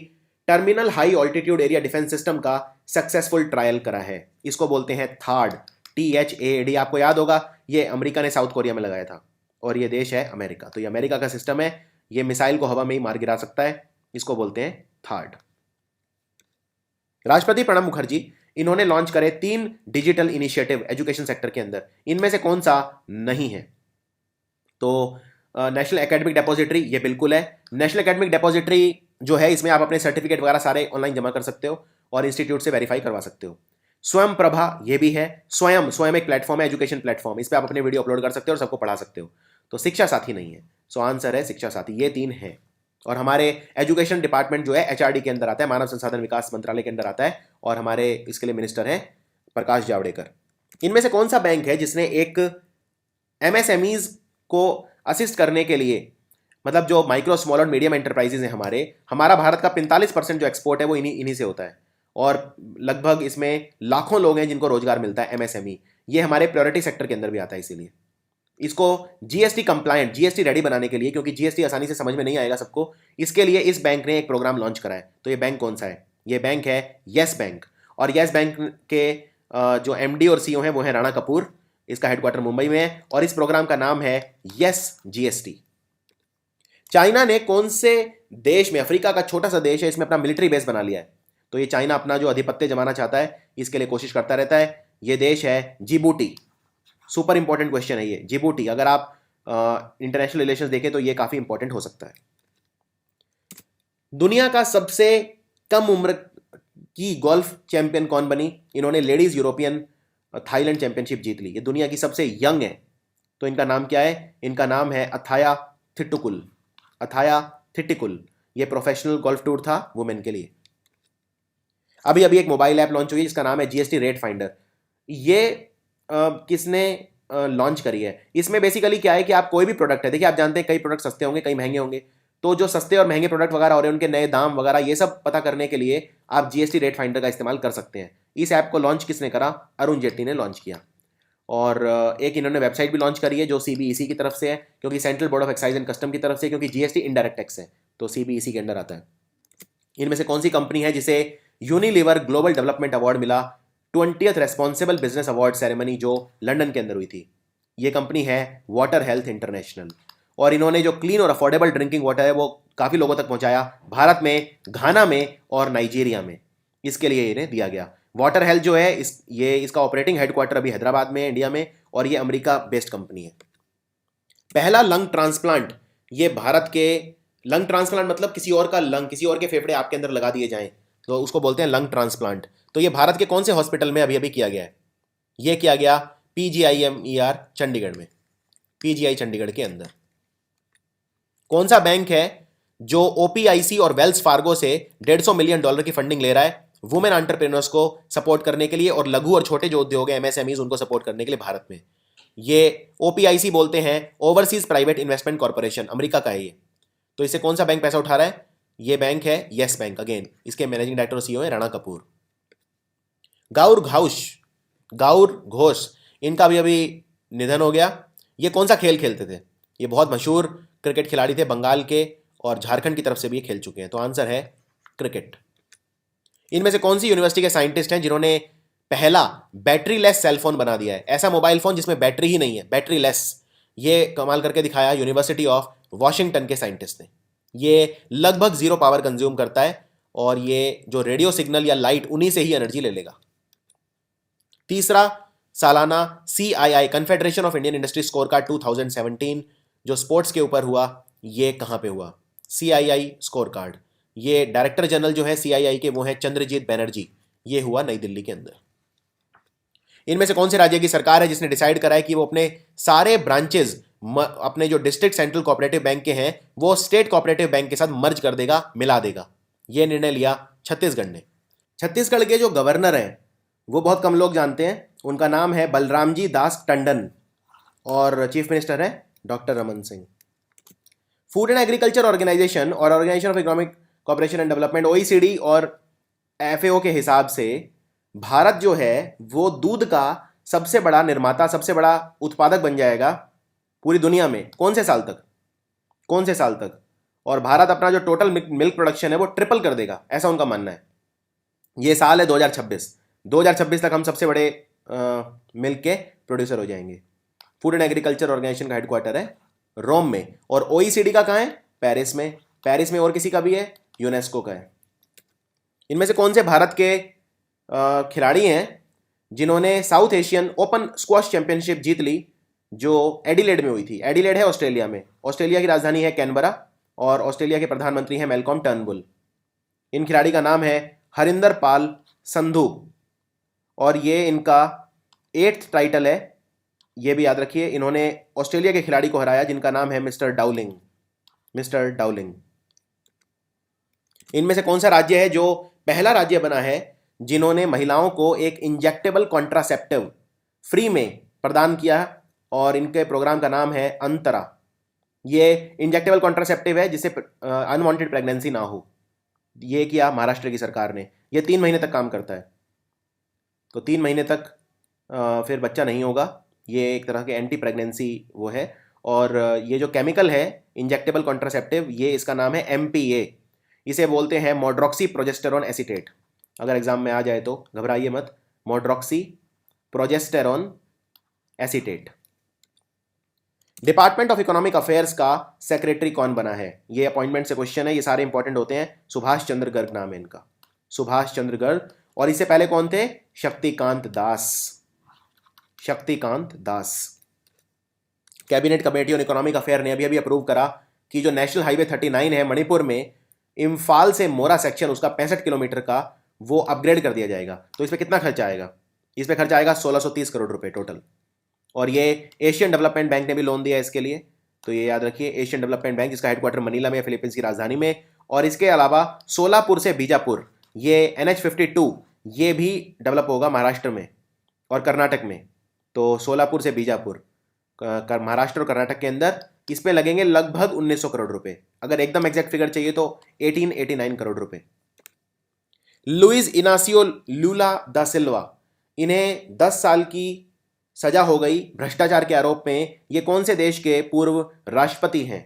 terminal high altitude area defence system का सक्सेसफुल ट्रायल करा है? इसको बोलते हैं थाड, THAAD। आपको याद होगा ये अमेरिका ने साउथ कोरिया में लगाया था, और ये देश है अमेरिका। तो ये अमेरिका का सिस्टम है, ये मिसाइल को हवा में ही मार गिरा सकता है, इसको बोलते हैं थाड। राष्ट्रपति प्रणब मुखर्जी, इन्होंने लॉन्च करे 3 डिजिटल इनिशिएटिव एजुकेशन सेक्टर के अंदर, इनमें से कौन सा नहीं है? तो नेशनल एकेडमिक डेपोजिटरी ये बिल्कुल है। नेशनल एकेडमिक डेपोजिटरी जो है, इसमें आप अपने सर्टिफिकेट वगैरह सारे ऑनलाइन जमा कर सकते हो और इंस्टीट्यूट से वेरीफाई करवा सकते हो। स्वयं प्रभा ये भी है। स्वयं एक प्लेटफॉर्म है, एजुकेशन प्लेटफॉर्म, इस पर आप अपने वीडियो अपलोड कर सकते हो और सबको पढ़ा सकते हो। तो शिक्षा साथी नहीं है, सो आंसर है शिक्षा साथी। ये 3 है। और हमारे एजुकेशन डिपार्टमेंट जो है HRD के अंदर आता है, मानव संसाधन विकास मंत्रालय के अंदर आता है, और हमारे इसके लिए मिनिस्टर हैं प्रकाश जावड़ेकर। इनमें से कौन सा बैंक है जिसने एक MSMEs को असिस्ट करने के लिए, मतलब जो माइक्रो स्मॉल और मीडियम एंटरप्राइजेज हैं हमारा भारत का 45% जो एक्सपोर्ट है वो इन्हीं से होता है, और लगभग इसमें लाखों लोग हैं जिनको रोजगार मिलता है। MSME ये हमारे प्रायोरिटी सेक्टर के अंदर भी आता है, इसीलिए इसको GST कंप्लायंट, GST रेडी बनाने के लिए, क्योंकि GST आसानी से समझ में नहीं आएगा सबको, इसके लिए इस बैंक ने एक प्रोग्राम लॉन्च करा है। तो ये बैंक कौन सा है? ये बैंक है येस बैंक। और येस बैंक के जो MD और CEO हैं वो है राणा कपूर, इसका हेडक्वार्टर मुंबई में है, और इस प्रोग्राम का नाम है येस GST। चाइना ने कौन से देश में, अफ्रीका का छोटा सा देश है, इसमें अपना मिलिट्री बेस बना लिया है? तो ये चाइना अपना जो आधिपत्य जमाना चाहता है, इसके लिए कोशिश करता रहता है। ये देश है जिबूटी। सुपर इंपॉर्टेंट क्वेश्चन है ये, जिबूटी। अगर आप इंटरनेशनल रिलेशंस देखें तो ये काफी इंपॉर्टेंट हो सकता है। दुनिया का सबसे कम उम्र की गोल्फ चैंपियन कौन बनी? इन्होंने लेडीज यूरोपियन थाईलैंड चैंपियनशिप जीत ली। ये दुनिया की सबसे यंग है। तो इनका नाम क्या है? इनका नाम है अथाया थिट्टुकुल। अथाया थिट्टिकुल। ये प्रोफेशनल गोल्फ टूर था वुमेन के लिए। अभी अभी एक मोबाइल ऐप लॉन्च हुई है जिसका नाम है GST रेट फाइंडर। ये किसने लॉन्च करी है? इसमें बेसिकली क्या है कि आप कोई भी प्रोडक्ट है, देखिए आप जानते हैं कई प्रोडक्ट सस्ते होंगे, कई महंगे होंगे, तो जो सस्ते और महंगे प्रोडक्ट वगैरह हो रहे हैं उनके नए दाम वगैरह ये सब पता करने के लिए आप GST रेट फाइंडर का इस्तेमाल कर सकते हैं। इस ऐप को लॉन्च किसने करा? अरुण जेटली ने लॉन्च किया। और एक इन्होंने वेबसाइट भी लॉन्च करी है जो CBEC की तरफ से है, क्योंकि central board of excise and custom की तरफ से, क्योंकि GST इनडायरेक्ट टैक्स है तो CBEC के अंदर आता है। इनमें से कौन सी कंपनी है जिसे यूनिलीवर ग्लोबल डेवलपमेंट अवार्ड मिला 20th responsible business award ceremony जो लंदन के अंदर हुई थी? ये कंपनी है वाटर हेल्थ इंटरनेशनल। और इन्होंने जो क्लीन और अफोर्डेबल ड्रिंकिंग वाटर है वो काफ़ी लोगों तक पहुंचाया, भारत में, घाना में और नाइजीरिया में। इसके लिए इन्हें दिया गया। वाटर हेल्थ जो है इसका ऑपरेटिंग हेडक्वार्टर अभी हैदराबाद में है, इंडिया में, और ये अमेरिका बेस्ड कंपनी है। पहला लंग ट्रांसप्लांट, ये भारत के, लंग ट्रांसप्लांट मतलब किसी और का लंग, किसी और के फेफड़े आपके अंदर लगा दिए जाएं, तो उसको बोलते हैं लंग ट्रांसप्लांट। तो ये भारत के कौन से हॉस्पिटल में अभी अभी किया गया है? ये किया गया PGIMER चंडीगढ़ में, PGI चंडीगढ़ के अंदर। कौन सा बैंक है जो OPIC और वेल्स फार्गो से $150 मिलियन की फंडिंग ले रहा है वुमेन एंटरप्रेन्योर्स को सपोर्ट करने के लिए, और लघु और छोटे जो उद्योग हैं MSMEs उनको सपोर्ट करने के लिए भारत में? ये OPIC बोलते हैं overseas private investment corporation, America का है ये। तो इससे कौन सा बैंक पैसा उठा रहा है? ये बैंक है येस बैंक। अगेन इसके मैनेजिंग डायरेक्टर और CEO है राणा कपूर। गाउर घोष, इनका भी अभी निधन हो गया। ये कौन सा खेल खेलते थे? ये बहुत मशहूर क्रिकेट खिलाड़ी थे, बंगाल के, और झारखंड की तरफ से भी ये खेल चुके हैं। तो आंसर है क्रिकेट। इनमें से कौन सी यूनिवर्सिटी के साइंटिस्ट हैं जिन्होंने पहला बैटरी लेस सेलफोन बना दिया है, ऐसा मोबाइल फोन जिसमें बैटरी ही नहीं है, बैटरी लेस। ये कमाल करके दिखाया यूनिवर्सिटी ऑफ वॉशिंगटन के साइंटिस्ट ने। ये लगभग जीरो पावर कंज्यूम करता है और ये जो रेडियो सिग्नल या लाइट उन्हीं से ही एनर्जी ले लेगा। तीसरा, सालाना CII confederation of Indian industry score card 2017 जो स्पोर्ट्स के ऊपर हुआ, ये कहां पे हुआ? CII score card. ये डायरेक्टर जनरल जो है CII के वो है चंद्रजीत बैनर्जी, ये हुआ नई दिल्ली के अंदर। इनमें से कौन से राज्य की सरकार है जिसने डिसाइड करा है कि वो अपने सारे ब्रांचेस अपने जो डिस्ट्रिक्ट सेंट्रल कोऑपरेटिव बैंक के हैं वो स्टेट कोऑपरेटिव बैंक के साथ मर्ज कर देगा, मिला देगा? ये निर्णय लिया छत्तीसगढ़ ने। छत्तीसगढ़ के जो गवर्नर हैं वो बहुत कम लोग जानते हैं, उनका नाम है बलरामजी दास टंडन और चीफ मिनिस्टर है doctor Raman Singh. Food and agriculture organisation और organisation of economic cooperation and development OECD और FAO के हिसाब से भारत जो है वो दूध का सबसे बड़ा निर्माता, सबसे बड़ा उत्पादक बन जाएगा पूरी दुनिया में। कौन से साल तक? कौन से साल तक? और भारत अपना जो टोटल मिल्क प्रोडक्शन है वो ट्रिपल कर देगा, ऐसा उनका मानना है। ये साल है 2026। 2026 तक हम सबसे बड़े मिल्क के प्रोड्यूसर हो जाएंगे। फूड एंड एग्रीकल्चर ऑर्गेनाइजेशन का हेडक्वार्टर है रोम में और OECD का कहाँ है? पेरिस में। पेरिस में और किसी का भी है? यूनेस्को का है। इनमें से कौन से भारत के खिलाड़ी हैं जिन्होंने South Asian open squash championship जीत ली जो एडिलेड में हुई थी? एडिलेड है ऑस्ट्रेलिया में, ऑस्ट्रेलिया की राजधानी है कैनबरा और ऑस्ट्रेलिया के प्रधानमंत्री हैं मैलकॉम टर्नबुल। इन खिलाड़ी का नाम है हरिंदर पाल संधू और ये इनका 8th टाइटल है, ये भी याद रखिए। इन्होंने ऑस्ट्रेलिया के खिलाड़ी को हराया जिनका नाम है मिस्टर डाउलिंग, मिस्टर डाउलिंग। इनमें से कौन सा राज्य है जो पहला राज्य बना है जिन्होंने महिलाओं को एक इंजेक्टेबल कॉन्ट्रासेप्टिव फ्री में प्रदान किया और इनके प्रोग्राम का नाम है अंतरा। ये इंजेक्टेबल कॉन्ट्रासेप्टिव है जिससे अनवांटेड प्रेगनेंसी ना हो। ये किया महाराष्ट्र की सरकार ने। ये 3 महीने तक काम करता है, तो 3 महीने तक फिर बच्चा नहीं होगा। ये एक तरह के एंटी प्रेगनेंसी वो है। और ये जो केमिकल है इंजेक्टेबल कॉन्ट्रासेप्टिव, ये इसका नाम है MPA। इसे बोलते हैं मोड्रॉक्सी प्रोजेस्टेरोन एसीटेट। अगर एग्जाम में आ जाए तो घबराइए मत, medroxy progesterone acetate. Department of economic affairs का सेक्रेटरी कौन बना है? ये अपॉइंटमेंट से क्वेश्चन है, ये सारे इंपॉर्टेंट होते हैं। सुभाष चंद्र गर्ग नाम है इनका, सुभाष चंद्र गर्ग। और इससे पहले कौन थे? Shaktikanta Das, Shaktikanta Das. Cabinet committee on economic affair ने अभी अभी अप्रूव करा कि जो नेशनल हाईवे 39 है मणिपुर में, इम्फाल से मोरा सेक्शन उसका 65 किलोमीटर का, वो अपग्रेड कर दिया जाएगा। तो इस पर कितना खर्चा आएगा? इस पर खर्चा आएगा 1630 करोड़ रुपए टोटल। और ये एशियन डेवलपमेंट बैंक ने भी लोन दिया है इसके लिए, तो ये याद रखिए, एशियन डेवलपमेंट बैंक जिसका हेडक्वार्टर मनीला में, फिलीपींस की राजधानी में। और इसके अलावा सोलापुर से बीजापुर, ये NH52 ये भी डेवलप होगा महाराष्ट्र में और कर्नाटक में। तो सोलापुर से बीजापुर महाराष्ट्र और कर्नाटक के अंदर, इस पे लगेंगे लगभग 1900 करोड़ रुपए। अगर एकदम एग्जैक्ट फिगर चाहिए तो 1889 करोड़ रुपए। लुइस इनासियो लूला दा सिल्वा, इन्हें 10 साल की सजा हो गई भ्रष्टाचार के आरोप में। ये कौन से देश के पूर्व राष्ट्रपति हैं?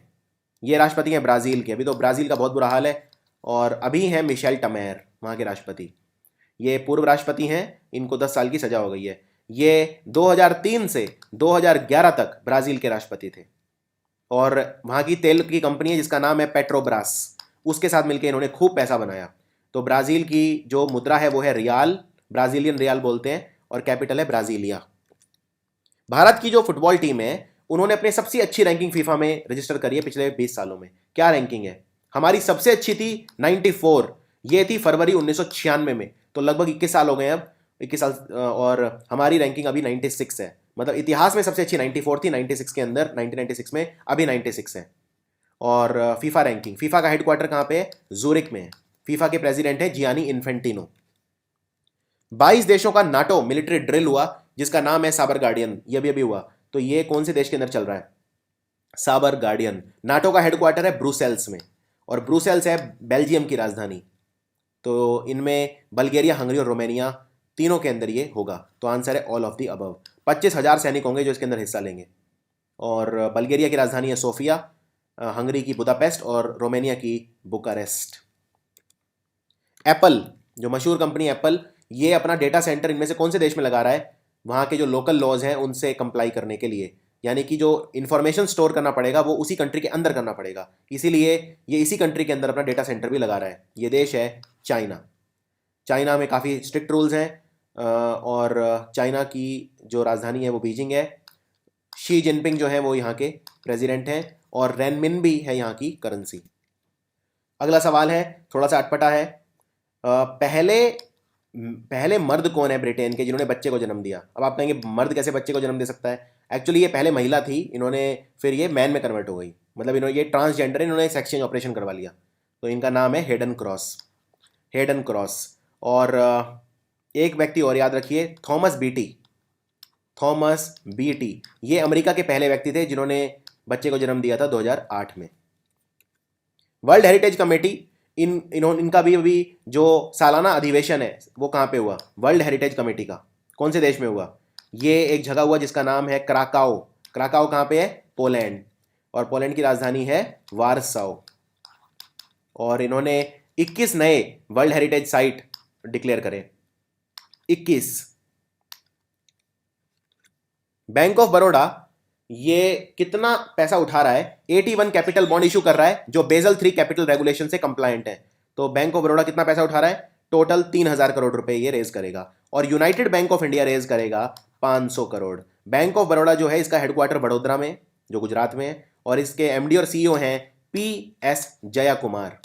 ये राष्ट्रपति हैं ब्राजील के। अभी तो ब्राजील का बहुत बुरा हाल है। और अभी हैं मिशेल टमेर वहाँ के राष्ट्रपति। ये पूर्व राष्ट्रपति हैं, इनको 10 साल की सजा हो गई है। ये 2003 से 2011 तक ब्राजील के राष्ट्रपति थे। और वहाँ की तेल की कंपनी है जिसका नाम है पेट्रोब्रास, उसके साथ मिलकर इन्होंने खूब पैसा बनाया। तो ब्राज़ील की जो मुद्रा है वो है रियाल, ब्राज़ीलियन रियाल बोलते हैं, और कैपिटल है ब्राज़ीलिया। भारत की जो फुटबॉल टीम है उन्होंने अपनी सबसे अच्छी रैंकिंग फीफा में रजिस्टर करी है पिछले 20 सालों में। क्या रैंकिंग है? हमारी सबसे अच्छी थी 94, ये थी फरवरी 1996 में। तो लगभग 21 साल हो गए अब, 21 साल। और हमारी रैंकिंग अभी 96 है। मतलब इतिहास में सबसे अच्छी 94 थी, 96 के अंदर, 1996 में, अभी 96 है। और फीफा रैंकिंग, फीफा का हेडक्वार्टर कहाँ पे है? जूरिक में है। फीफा के प्रेसिडेंट है जियानी इन्फेंटिनो। 22 देशों का नाटो मिलिट्री ड्रिल हुआ जिसका नाम है साबर गार्डियन, ये भी अभी हुआ। तो ये कौन से देश के अंदर चल रहा है? साबर गार्डियन। नाटो का हेडक्वार्टर है ब्रुसेल्स में, और ब्रुसेल्स है बेल्जियम की राजधानी। तो इनमें बल्गेरिया, हंगरी और रोमानिया तीनों के अंदर ये होगा। तो आंसर है ऑल ऑफ दी अबव। 25,000 सैनिक होंगे जो इसके अंदर हिस्सा लेंगे। और बल्गेरिया की राजधानी है सोफिया, हंगरी की बुदापेस्ट और रोमानिया की बुकारेस्ट। एप्पल, जो मशहूर कंपनी एप्पल, ये अपना डेटा सेंटर इनमें से कौन से देश में लगा रहा है? वहाँ के जो लोकल लॉज हैं उनसे कंप्लाई करने के लिए, यानी कि जो इन्फॉर्मेशन स्टोर करना पड़ेगा वो उसी कंट्री के अंदर करना पड़ेगा, इसीलिए ये इसी कंट्री के अंदर अपना डेटा सेंटर भी लगा रहा है। ये देश है चाइना। चाइना में काफ़ी स्ट्रिक्ट रूल्स हैं और चाइना की जो राजधानी है वो बीजिंग है। शी जिनपिंग जो है वो यहाँ के प्रेसिडेंट हैं और रेनमिन भी है यहाँ की करेंसी। अगला सवाल है, थोड़ा सा अटपटा है। पहले पहले मर्द कौन है ब्रिटेन के जिन्होंने बच्चे को जन्म दिया? अब आप कहेंगे मर्द कैसे बच्चे को जन्म दे सकता है? एक्चुअली ये पहले महिला थी, इन्होंने फिर ये मैन में कन्वर्ट हो गई, मतलब इन्होंने ये ट्रांसजेंडर, इन्होंने सेक्स चेंज ऑपरेशन करवा लिया। तो इनका नाम है हेडन क्रॉस। Hayden cross. और एक व्यक्ति और याद रखिए, थॉमस बीटी। थॉमस बीटी ये अमेरिका के पहले व्यक्ति थे जिन्होंने बच्चे को जन्म दिया था 2008 में। वर्ल्ड हेरिटेज कमेटी, इनका भी अभी जो सालाना अधिवेशन है वो कहाँ पे हुआ? वर्ल्ड हेरिटेज कमेटी का कौन से देश में हुआ? ये एक जगह हुआ जिसका नाम है क्राकाओ। क्राकाओ कहाँ पे है? पोलैंड। और पोलैंड की राजधानी है वारसाओ। और इन्होंने 21 नए वर्ल्ड हेरिटेज साइट डिक्लेयर करे। 21। बैंक ऑफ बड़ौदा ये कितना पैसा उठा रहा है? 81 कैपिटल बॉन्ड इशू कर रहा है जो बेजल 3 कैपिटल रेगुलेशन से कंप्लायंट है। तो बैंक ऑफ बड़ौदा कितना पैसा उठा रहा है? टोटल 3000 करोड़ रुपए ये रेज करेगा। और united bank of India raise करेगा 500 करोड़। बैंक ऑफ बड़ौदा जो है इसका हेडक्वार्टर बड़ोदरा में, जो गुजरात में है, और इसके एमडी और सीईओ हैं P S. Jayakumar.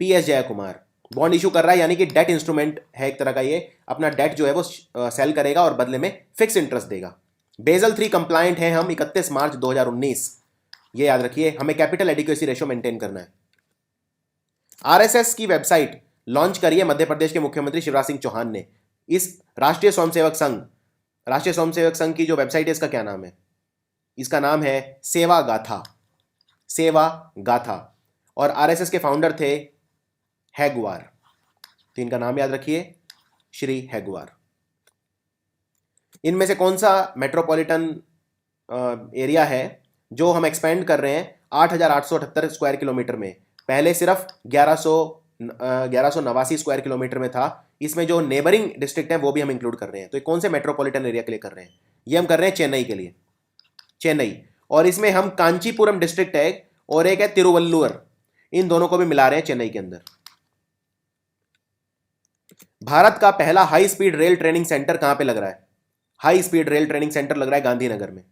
P S. Jayakumar bond issue कर रहा है, यानी कि डेट इंस्ट्रूमेंट है एक तरह का। ये अपना डेट जो है वो सेल करेगा और बदले में फिक्स इंटरेस्ट देगा। बेजल 3 कंप्लायंट हैं हम 31 मार्च 2019। ये याद रखिए, हमें कैपिटल एडिक्वेसी रेशियो मेंटेन करना है। आरएसएस की वेबसाइट लॉन्च करी है मध्य प्रदेश के मुख्यमंत्री शिवराज सिंह चौहान ने। इस राष्ट्रीय स्वयंसेवक संघ की जो वेबसाइट है इसका क्या नाम है? इसका नाम है सेवा गाथा। सेवा गाथा। और आरएसएस के फाउंडर थे हेगवार। तो इनका नाम याद रखिए, श्री हेगवार। इनमें से कौन सा मेट्रोपॉलिटन एरिया है जो हम एक्सपेंड कर रहे हैं 8,878 स्क्वायर किलोमीटर में? पहले सिर्फ 1189 स्क्वायर किलोमीटर में था। इसमें जो नेबरिंग डिस्ट्रिक्ट है वो भी हम इंक्लूड कर रहे हैं। तो कौन से मेट्रोपॉलिटन एरिया के लिए कर रहे हैं? ये हम कर रहे हैं चेन्नई के लिए, चेन्नई। और इसमें हम कांचीपुरम डिस्ट्रिक्ट है और एक है तिरुवल्लुवर, इन दोनों को भी मिला रहे हैं चेन्नई के अंदर। भारत का पहला high speed rail training centre कहां पे लग रहा है? High speed rail training centre लग रहा है गांधीनगर में।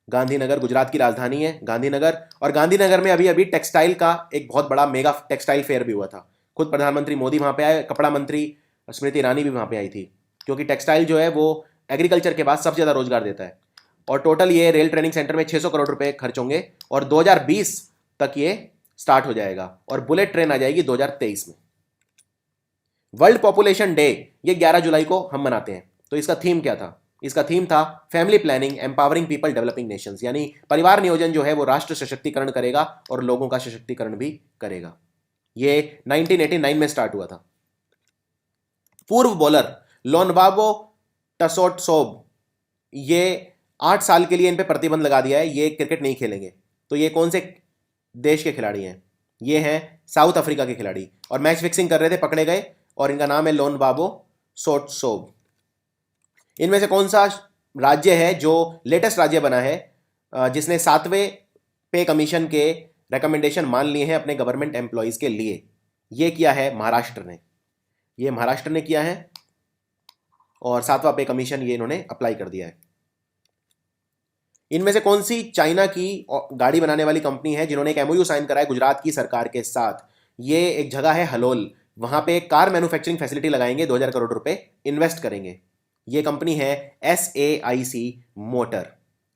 गांधीनगर गुजरात की राजधानी है गांधीनगर। और गांधीनगर में अभी अभी टेक्सटाइल का एक बहुत बड़ा मेगा टेक्सटाइल फेयर भी हुआ था। खुद प्रधानमंत्री मोदी वहां पे आए, कपड़ा मंत्री स्मृति ईरानी भी वहां पे आई थी, क्योंकि टेक्सटाइल जो है वो एग्रीकल्चर के बाद सबसे ज्यादा रोजगार देता है। और टोटल ये रेल ट्रेनिंग सेंटर में 600 करोड़ रुपए खर्च होंगे और 2020 तक ये स्टार्ट हो जाएगा और बुलेट ट्रेन आ जाएगी 2023 में। वर्ल्ड पॉपुलेशन डे ये 11 जुलाई को हम मनाते हैं। तो इसका थीम क्या था? इसका थीम था family planning empowering people developing Nations, यानी परिवार नियोजन जो है वो राष्ट्र सशक्तिकरण करेगा और लोगों का सशक्तिकरण भी करेगा। ये 1989 में स्टार्ट हुआ था। पूर्व बॉलर लोनबाबो टसोटसोब, ये 8 साल के लिए इन पे प्रतिबंध लगा दिया है, ये क्रिकेट नहीं खेलेंगे। तो ये कौन से देश के खिलाड़ी हैं? ये हैं साउथ अफ्रीका के खिलाड़ी और मैच फिक्सिंग कर रहे थे, पकड़े गए और इनका नाम है लोनबाबो सोटसोब। इनमें से कौन सा राज्य है जो लेटेस्ट राज्य बना है जिसने 7वें पे कमीशन के रिकमेंडेशन मान लिए हैं अपने गवर्नमेंट एम्प्लॉयज के लिए? ये किया है महाराष्ट्र ने। ये महाराष्ट्र ने किया है और 7वां पे कमीशन ये इन्होंने अप्लाई कर दिया है। इनमें से कौन सी चाइना की गाड़ी बनाने वाली कंपनी है जिन्होंने एक एमओयू साइन करा है गुजरात की सरकार के साथ? ये एक जगह है हलोल, वहां पे एक कार मैन्युफैक्चरिंग फैसिलिटी लगाएंगे, 2000 करोड़ रुपए इन्वेस्ट करेंगे। ये कंपनी है SAIC मोटर।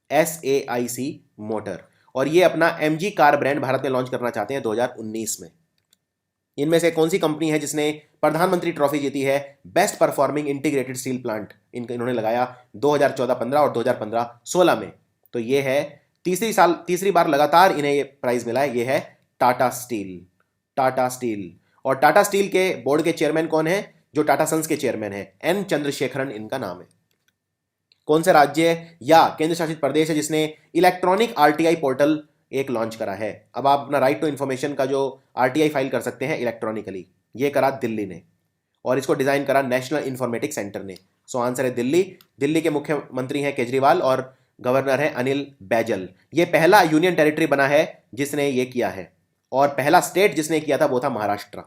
SAIC motor. और ये अपना MG कार ब्रांड भारत में लॉन्च करना चाहते हैं 2019 में। इनमें से कौन सी कंपनी है जिसने प्रधानमंत्री ट्रॉफी जीती है best performing integrated steel plant? इन्होंने लगाया 2014-15 और 2015-16 में। तो ये है तीसरी बार लगातार इन्हें ये प्राइज मिला है। ये है टाटा स्टील। टाटा स्टील। और टाटा स्टील के बोर्ड के चेयरमैन कौन है? जो टाटा सन्स के चेयरमैन है N. चंद्रशेखरन इनका नाम है। कौन सा राज्य या केंद्र शासित प्रदेश है जिसने इलेक्ट्रॉनिक RTI पोर्टल एक लॉन्च करा है? अब आप अपना राइट टू इंफॉर्मेशन का जो RTI फाइल कर सकते हैं इलेक्ट्रॉनिकली, ये करा दिल्ली ने। और इसको डिजाइन करा नेशनल इंफॉर्मेटिक्स सेंटर ने। सो आंसर है दिल्ली। दिल्ली के मुख्यमंत्री हैं केजरीवाल और गवर्नर है अनिल बैजल। ये पहला यूनियन टेरिटरी बना है जिसने ये किया है, और पहला स्टेट जिसने किया था वो था महाराष्ट्र।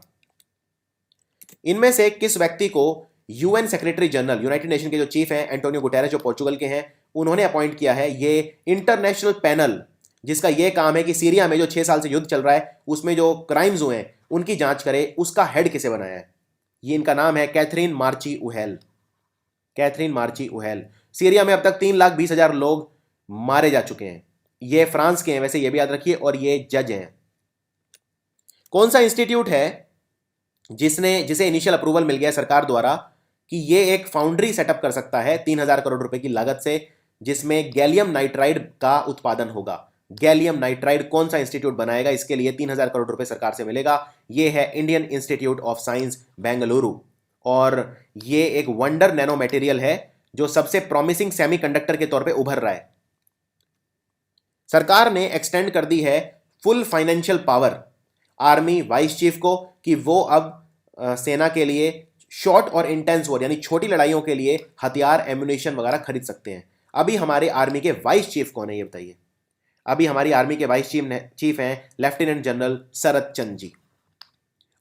इनमें से किस व्यक्ति को UN secretary general, United nation के जो चीफ हैं एंटोनियो गुटेरेस जो पोर्चुगल के हैं, उन्होंने अपॉइंट किया है? ये इंटरनेशनल पैनल जिसका ये काम है कि सीरिया में जो 6 साल से युद्ध चल रहा है उसमें जो क्राइम्स हुए हैं उनकी जांच करे, उसका हेड किसे बनाया है? ये इनका नाम है कैथरीन मार्ची उहेल। कैथरीन मार्ची उहेल। सीरिया में अब तक 3,20,000 लोग मारे जा चुके हैं। ये फ्रांस के हैं वैसे, ये भी याद रखिए, और ये जज हैं। कौन सा इंस्टीट्यूट है जिसे इनिशियल अप्रूवल मिल गया सरकार द्वारा कि ये एक फाउंड्री सेटअप कर सकता है 3,000 करोड़ रुपए की लागत से, जिसमें गैलियम नाइट्राइड का उत्पादन होगा? गैलियम नाइट्राइड कौन सा इंस्टीट्यूट बनाएगा? इसके लिए 3,000 करोड़ रुपए सरकार से मिलेगा। ये है Indian institute of science Bengaluru, और ये एक वंडर नैनो मटेरियल है जो सबसे प्रॉमिसिंग सेमीकंडक्टर के तौर पे उभर रहा है। सरकार ने एक्सटेंड कर दी है full financial power army vice chief को कि वो अब सेना के लिए शॉर्ट और इंटेंस वॉर यानी छोटी लड़ाइयों के लिए हथियार, एम्युनिशन वगैरह खरीद सकते हैं। अभी हमारे आर्मी के वाइस चीफ कौन है ये बताइए? अभी हमारी आर्मी के वाइस चीफ हैं लेफ्टिनेंट जनरल शरद चंद्र जी,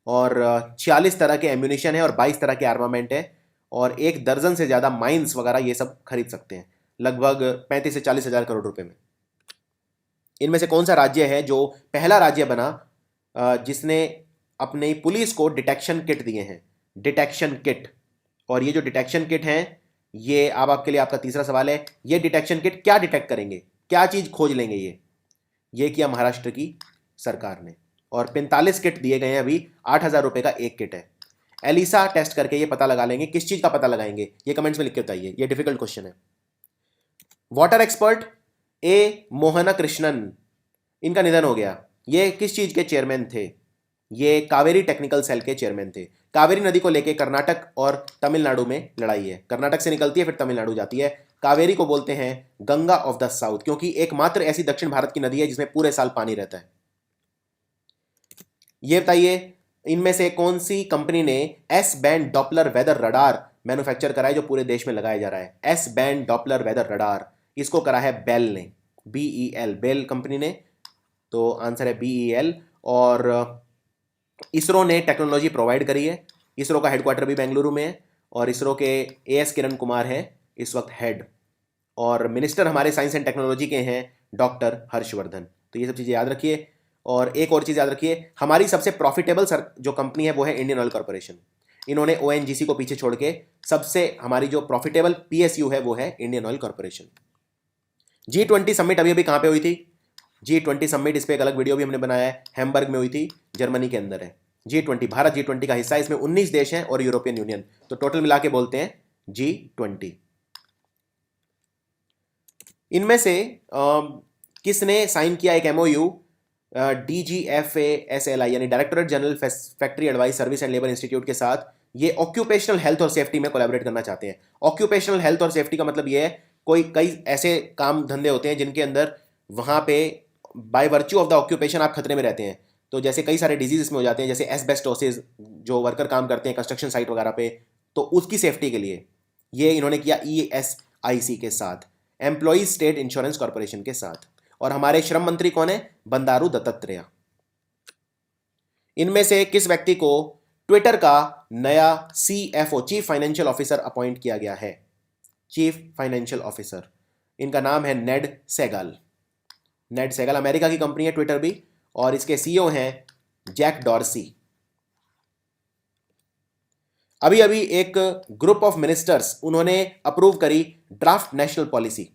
और 46 तरह के एम्युनिशन है और 22 तरह के आर्मामेंट है, और 1 दर्जन से ज़्यादा माइंस वगैरह ये सब खरीद सकते हैं लगभग 35 से 40 हज़ार करोड़ रुपए में। इनमें से कौन सा राज्य है जो पहला राज्य बना जिसने अपनी पुलिस को डिटेक्शन किट दिए हैं? Detection kit. और ये जो डिटेक्शन किट हैं, ये अब आपके लिए आपका तीसरा सवाल है, ये डिटेक्शन किट क्या डिटेक्ट करेंगे, क्या चीज खोज लेंगे? ये किया महाराष्ट्र की सरकार ने, और 45 किट दिए गए हैं अभी। 8,000 रुपए का एक किट है। एलिसा टेस्ट करके ये पता लगा लेंगे। किस चीज का पता लगाएंगे ये कमेंट्स में लिख के बताइए, ये डिफिकल्ट क्वेश्चन है। वाटर एक्सपर्ट ए मोहना कृष्णन, इनका निधन हो गया। ये किस चीज के चेयरमैन थे? ये कावेरी टेक्निकल सेल के चेयरमैन थे। कावेरी नदी को लेके कर्नाटक और तमिलनाडु में लड़ाई है। कर्नाटक से निकलती है फिर तमिलनाडु जाती है। कावेरी को बोलते हैं गंगा ऑफ द साउथ, क्योंकि एकमात्र ऐसी दक्षिण भारत की नदी है जिसमें पूरे साल पानी रहता है। ये बताइए इनमें से कौन सी कंपनी ने S band Doppler weather radar manufacture करा है जो पूरे देश में लगाया जा रहा है? S band Doppler weather radar, इसको करा है बेल ने, BEL, बेल कंपनी ने। तो आंसर है BEL। और इसरो ने टेक्नोलॉजी प्रोवाइड करी है। इसरो का हेडक्वार्टर भी बेंगलुरु में है, और इसरो के AS किरण कुमार हैं इस वक्त हेड, और मिनिस्टर हमारे साइंस एंड टेक्नोलॉजी के हैं डॉक्टर हर्षवर्धन। तो ये सब चीज़ें याद रखिए। और एक और चीज़ याद रखिए, हमारी सबसे प्रॉफिटेबल जो कंपनी है वो है इंडियन ऑयल कॉर्पोरेशन। इन्होंने ONGC को पीछे छोड़ के सबसे हमारी जो प्रॉफिटेबल PSU है वो है Indian oil corporation. G20 summit अभी अभी कहाँ पे हुई थी? G20 समिट, इस पर एक अलग वीडियो भी हमने बनाया है, हैम्बर्ग में हुई थी, जर्मनी के अंदर है। G20, भारत G20 का हिस्सा है, इसमें 19 देश हैं और यूरोपियन यूनियन, तो टोटल मिला के बोलते हैं G20। इनमें से किसने साइन किया एक MOU DGFASLI यानी directorate general factory advice service and labour institute के साथ? ये ऑक्यूपेशनल हेल्थ और सेफ्टी में कोलैबोरेट करना चाहते हैं। ऑक्यूपेशनल हेल्थ और सेफ्टी का मतलब ये है कई ऐसे काम धंधे होते हैं जिनके अंदर वहाँ पे by virtue of the occupation आप खतरे में रहते हैं। तो जैसे कई सारे डिजीज इसमें हो जाते हैं, जैसे एस्बेस्टोसिस, जो वर्कर काम करते हैं कंस्ट्रक्शन साइट वगैरह पे, तो उसकी सेफ्टी के लिए ये इन्होंने किया ESIC के साथ, एम्प्लॉइज स्टेट इंश्योरेंस कॉर्पोरेशन के साथ। और हमारे श्रम मंत्री कौन है? बंदारू दत्तात्रेय। इनमें से किस व्यक्ति को ट्विटर का नया CFO, chief financial officer appoint किया गया है? चीफ फाइनेंशियल ऑफिसर, इनका नाम है Ned Segal. Ned Segal, America की कंपनी है ट्विटर भी, और इसके CEO हैं जैक डॉर्सी। अभी अभी एक ग्रुप ऑफ मिनिस्टर्स उन्होंने अप्रूव करी ड्राफ्ट नेशनल पॉलिसी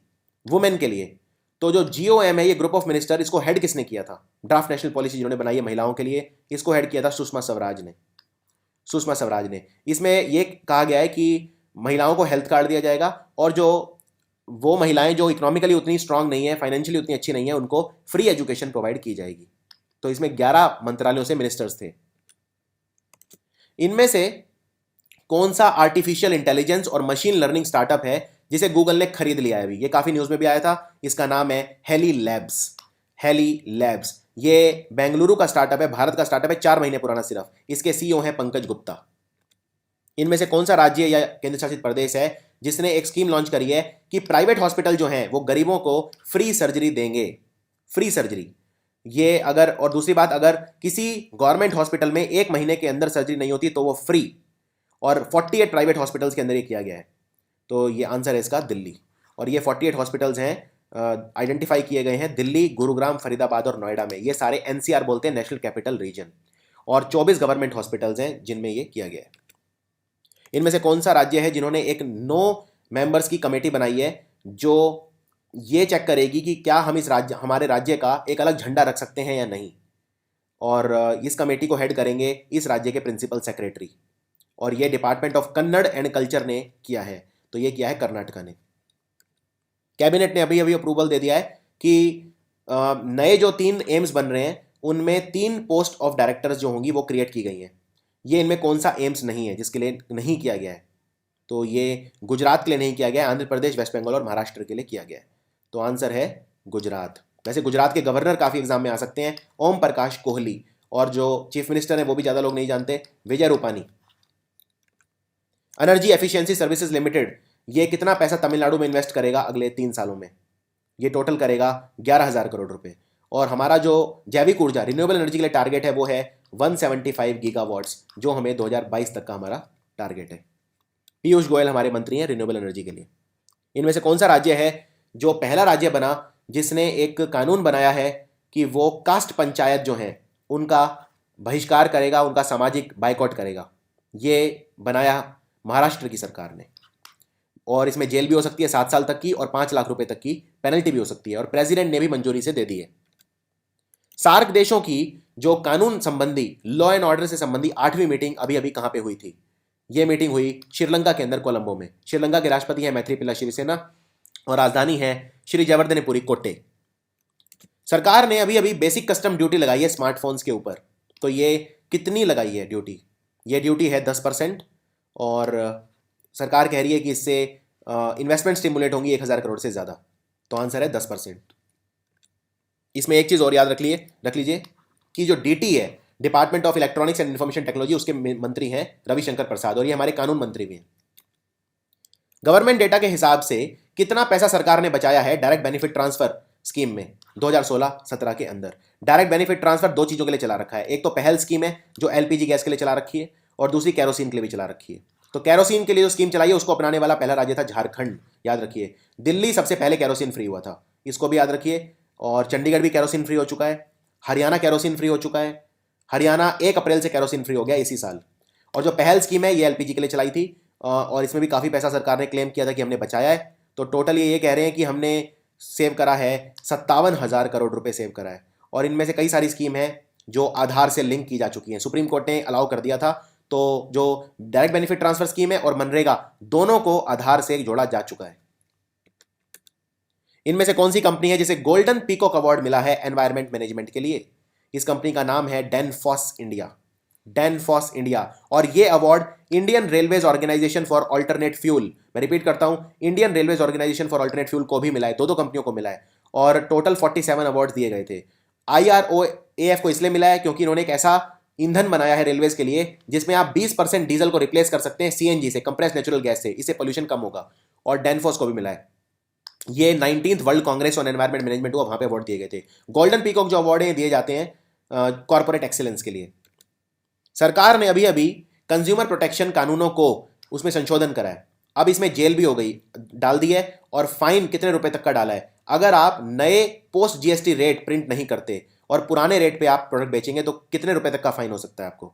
वुमेन के लिए। तो जो GOM है, ये ग्रुप ऑफ मिनिस्टर, इसको हेड किसने किया था? ड्राफ्ट नेशनल पॉलिसी जिन्होंने बनाई है महिलाओं के लिए, इसको हेड किया था सुषमा स्वराज ने। सुषमा स्वराज ने। इसमें यह कहा गया है कि महिलाओं को हेल्थ कार्ड दिया जाएगा, और जो वो महिलाएं जो इकोनॉमिकली उतनी स्ट्रांग नहीं है, फाइनेंशियली उतनी अच्छी नहीं है, उनको फ्री एजुकेशन प्रोवाइड की जाएगी। तो इसमें 11 मंत्रालयों से मिनिस्टर्स थे। इनमें से कौन सा आर्टिफिशियल इंटेलिजेंस और मशीन लर्निंग स्टार्टअप है जिसे गूगल ने खरीद लिया है? अभी ये काफी न्यूज में भी आया था। इसका नाम है हेली लैब्स। हेली लैब्स, ये बेंगलुरु का स्टार्टअप है, भारत का स्टार्टअप है, 4 महीने पुराना सिर्फ। इसके CEO हैं पंकज गुप्ता। इनमें से कौन सा राज्य या केंद्र शासित प्रदेश है जिसने एक स्कीम लॉन्च करी है कि प्राइवेट हॉस्पिटल जो हैं वो गरीबों को फ्री सर्जरी देंगे, फ्री सर्जरी। ये अगर, और दूसरी बात, अगर किसी गवर्नमेंट हॉस्पिटल में 1 महीने के अंदर सर्जरी नहीं होती तो वो फ्री, और 48 प्राइवेट हॉस्पिटल्स के अंदर ये किया गया है। तो ये आंसर है इसका दिल्ली। और ये 48 हॉस्पिटल्स हैं, आइडेंटिफाई किए गए हैं दिल्ली, गुरुग्राम, फरीदाबाद और नोएडा में। ये सारे एनसीआर बोलते हैं, नेशनल कैपिटल रीजन। और 24 गवर्नमेंट हॉस्पिटल्स हैं जिनमें ये किया गया है। इनमें से कौन सा राज्य है जिन्होंने एक 9 मेंबर्स की कमेटी बनाई है जो ये चेक करेगी कि क्या हम हमारे राज्य का एक अलग झंडा रख सकते हैं या नहीं। और इस कमेटी को हेड करेंगे इस राज्य के प्रिंसिपल सेक्रेटरी, और ये department of Kannada and culture ने किया है। तो ये किया है कर्नाटका ने। कैबिनेट ने अभी अभी अप्रूवल दे दिया है कि नए जो 3 एम्स बन रहे हैं उनमें 3 पोस्ट ऑफ डायरेक्टर्स जो होंगी वो क्रिएट की गई हैं। ये इनमें कौन सा एम्स नहीं है जिसके लिए नहीं किया गया है? तो ये गुजरात के लिए नहीं किया गया है, आंध्र प्रदेश, वेस्ट बंगाल और महाराष्ट्र के लिए किया गया है। तो आंसर है गुजरात। वैसे गुजरात के गवर्नर काफ़ी एग्जाम में आ सकते हैं, ओम प्रकाश कोहली, और जो चीफ मिनिस्टर है वो भी ज़्यादा लोग नहीं जानते, Vijay Rupani. Energy efficiency services limited ये कितना पैसा तमिलनाडु में इन्वेस्ट करेगा अगले 3 सालों में? ये टोटल करेगा 11,000 करोड़ रुपए। और हमारा जो जैविक ऊर्जा, रिन्यूएबल एनर्जी के लिए टारगेट है वो है 175 गीगावाट्स, जो हमें 2022 तक का हमारा टारगेट है। पीयूष गोयल हमारे मंत्री हैं रिन्यूएबल एनर्जी के लिए। इनमें से कौन सा राज्य है जो पहला राज्य बना जिसने एक कानून बनाया है कि वो कास्ट पंचायत जो हैं उनका बहिष्कार करेगा, उनका सामाजिक बाइकआउट करेगा? ये बनाया महाराष्ट्र की सरकार ने। और इसमें जेल भी हो सकती है 7 साल तक की, और 5 लाख रुपए तक की पेनल्टी भी हो सकती है, और प्रेसिडेंट ने भी मंजूरी से दे दी है। सार्क देशों की जो कानून संबंधी, लॉ एंड ऑर्डर से संबंधी 8वीं मीटिंग अभी अभी कहां पे हुई थी? ये मीटिंग हुई श्रीलंका के अंदर, कोलंबो में। श्रीलंका के राष्ट्रपति हैं मैत्रीपाला सिरिसेना और राजधानी है श्री जयवर्धनेपुरी कोट्टे। सरकार ने अभी अभी बेसिक कस्टम ड्यूटी लगाई है स्मार्टफोन्स के ऊपर। तो ये कितनी लगाई है ड्यूटी? ये ड्यूटी है 10%, और सरकार कह रही है कि इससे इन्वेस्टमेंट स्टिमुलेट होंगी 1,000 करोड़ से ज़्यादा। तो आंसर है 10%। इसमें एक चीज़ और याद रख लीजिए कि जो डीटी है, department of electronics and information technology, उसके मंत्री हैं रविशंकर प्रसाद, और ये हमारे कानून मंत्री भी हैं। गवर्नमेंट डेटा के हिसाब से कितना पैसा सरकार ने बचाया है डायरेक्ट बेनिफिट ट्रांसफर स्कीम में 2016-17 के अंदर? डायरेक्ट बेनिफिट ट्रांसफर 2 चीज़ों के लिए चला रखा है। एक तो पहल स्कीम है जो एलपीजी गैस के लिए चला रखी है, और दूसरी कैरोसिन के लिए भी चला रखी है। तो कैरोसिन के लिए जो स्कीम चलाई है उसको अपनाने वाला पहला राज्य था झारखंड, याद रखिए। दिल्ली सबसे पहले कैरोसिन फ्री हुआ था, इसको भी याद रखिए। और चंडीगढ़ भी कैरोसिन फ्री हो चुका है, हरियाणा कैरोसिन फ्री हो चुका है। हरियाणा 1 अप्रैल से कैरोसिन फ्री हो गया इसी साल। और जो पहल स्कीम है ये एलपीजी के लिए चलाई थी, और इसमें भी काफ़ी पैसा सरकार ने क्लेम किया था कि हमने बचाया है। तो टोटल ये कह रहे हैं कि हमने सेव करा है 57,000 करोड़ रुपए सेव करा है। और इनमें से कई सारी स्कीम है जो आधार से लिंक की जा चुकी हैं, सुप्रीम कोर्ट ने अलाउ कर दिया था। तो जो डायरेक्ट बेनिफिट ट्रांसफर स्कीम है और मनरेगा, दोनों को आधार से जोड़ा जा चुका है। इनमें से कौन सी कंपनी है जिसे गोल्डन पीकॉक अवार्ड मिला है एनवायरमेंट मैनेजमेंट के लिए? इस कंपनी का नाम है डेनफॉस इंडिया, डेनफॉस इंडिया। और ये award Indian railways organisation for alternate fuel, मैं रिपीट करता हूं, Indian railways organisation for alternate fuel को भी मिला है। 2 कंपनियों को मिला है, और टोटल 47 अवार्ड दिए गए थे। IROAF को इसलिए मिला है क्योंकि इन्होंने एक ऐसा ईंधन बनाया है रेलवेज के लिए जिसमें आप 20% डीजल को रिप्लेस कर सकते हैं सीएनजी से, कंप्रेस्ड नेचुरल गैस से। इससे पोल्यूशन कम होगा। और डेनफॉस को भी मिला है। ये 19th world Congress on environment management हुआ, वहां पे अवार्ड दिए गए थे। गोल्डन पीकॉक जो अवार्ड है दिए जाते हैं कॉर्पोरेट एक्सीलेंस के लिए। सरकार ने अभी अभी कंज्यूमर प्रोटेक्शन कानूनों को उसमें संशोधन करा है। अब इसमें जेल भी हो गई, डाल दी है, और फाइन कितने रुपए तक का डाला है? अगर आप नए पोस्ट जीएसटी रेट प्रिंट नहीं करते और पुराने रेट पे आप प्रोडक्ट बेचेंगे तो कितने रुपए तक का फाइन हो सकता है आपको?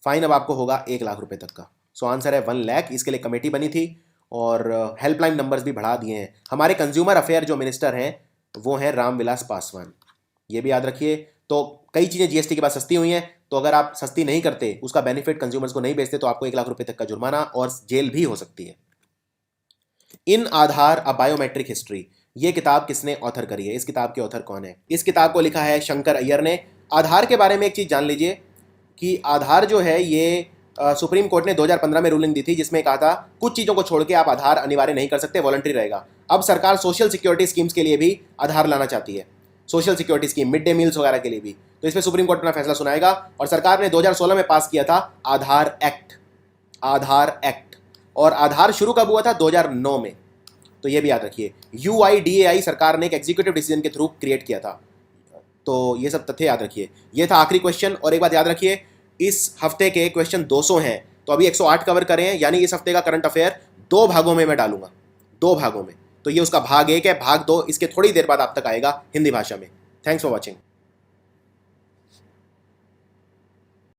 फाइन अब आपको होगा 1 लाख रुपए तक का। सो आंसर है 1 लाख। इसके लिए कमेटी बनी थी, और हेल्पलाइन नंबर्स भी बढ़ा दिए हैं। हमारे कंज्यूमर अफेयर जो मिनिस्टर हैं वो हैं रामविलास पासवान, ये भी याद रखिए। तो कई चीज़ें जीएसटी के बाद सस्ती हुई हैं, तो अगर आप सस्ती नहीं करते, उसका बेनिफिट कंज्यूमर्स को नहीं बेचते, तो आपको 1 लाख रुपए तक का जुर्माना और जेल भी हो सकती है। इन आधार अ बायोमेट्रिक हिस्ट्री, ये किताब किसने ऑथर करी है? इस किताब के ऑथर कौन है? इस किताब को लिखा है शंकर अय्यर ने। आधार के बारे में एक चीज़ जान लीजिए कि आधार जो है ये सुप्रीम कोर्ट ने 2015 में रूलिंग दी थी जिसमें कहा था कुछ चीज़ों को छोड़ के आप आधार अनिवार्य नहीं कर सकते, वॉलंटरी रहेगा। अब सरकार सोशल सिक्योरिटी स्कीम्स के लिए भी आधार लाना चाहती है, social security scheme, mid day meals वगैरह के लिए भी। तो इसमें सुप्रीम कोर्ट अपना फैसला सुनाएगा। और सरकार ने 2016 में पास किया था आधार एक्ट। आधार एक्ट। और आधार शुरू कब हुआ था? 2009 में। तो ये भी याद रखिए। UIDAI सरकार ने एक एग्जीक्यूटिव डिसीजन के थ्रू क्रिएट किया था। तो ये सब तथ्य याद रखिए। ये था आखिरी क्वेश्चन। और एक बात याद रखिए, इस हफ्ते के क्वेश्चन 200 हैं, तो अभी 108 कवर करें हैं, यानी इस हफ्ते का करंट अफेयर 2 भागों में मैं डालूंगा, 2 भागों में। तो ये उसका भाग 1 है। भाग 2 इसके थोड़ी देर बाद आप तक आएगा हिंदी भाषा में। Thanks for watching.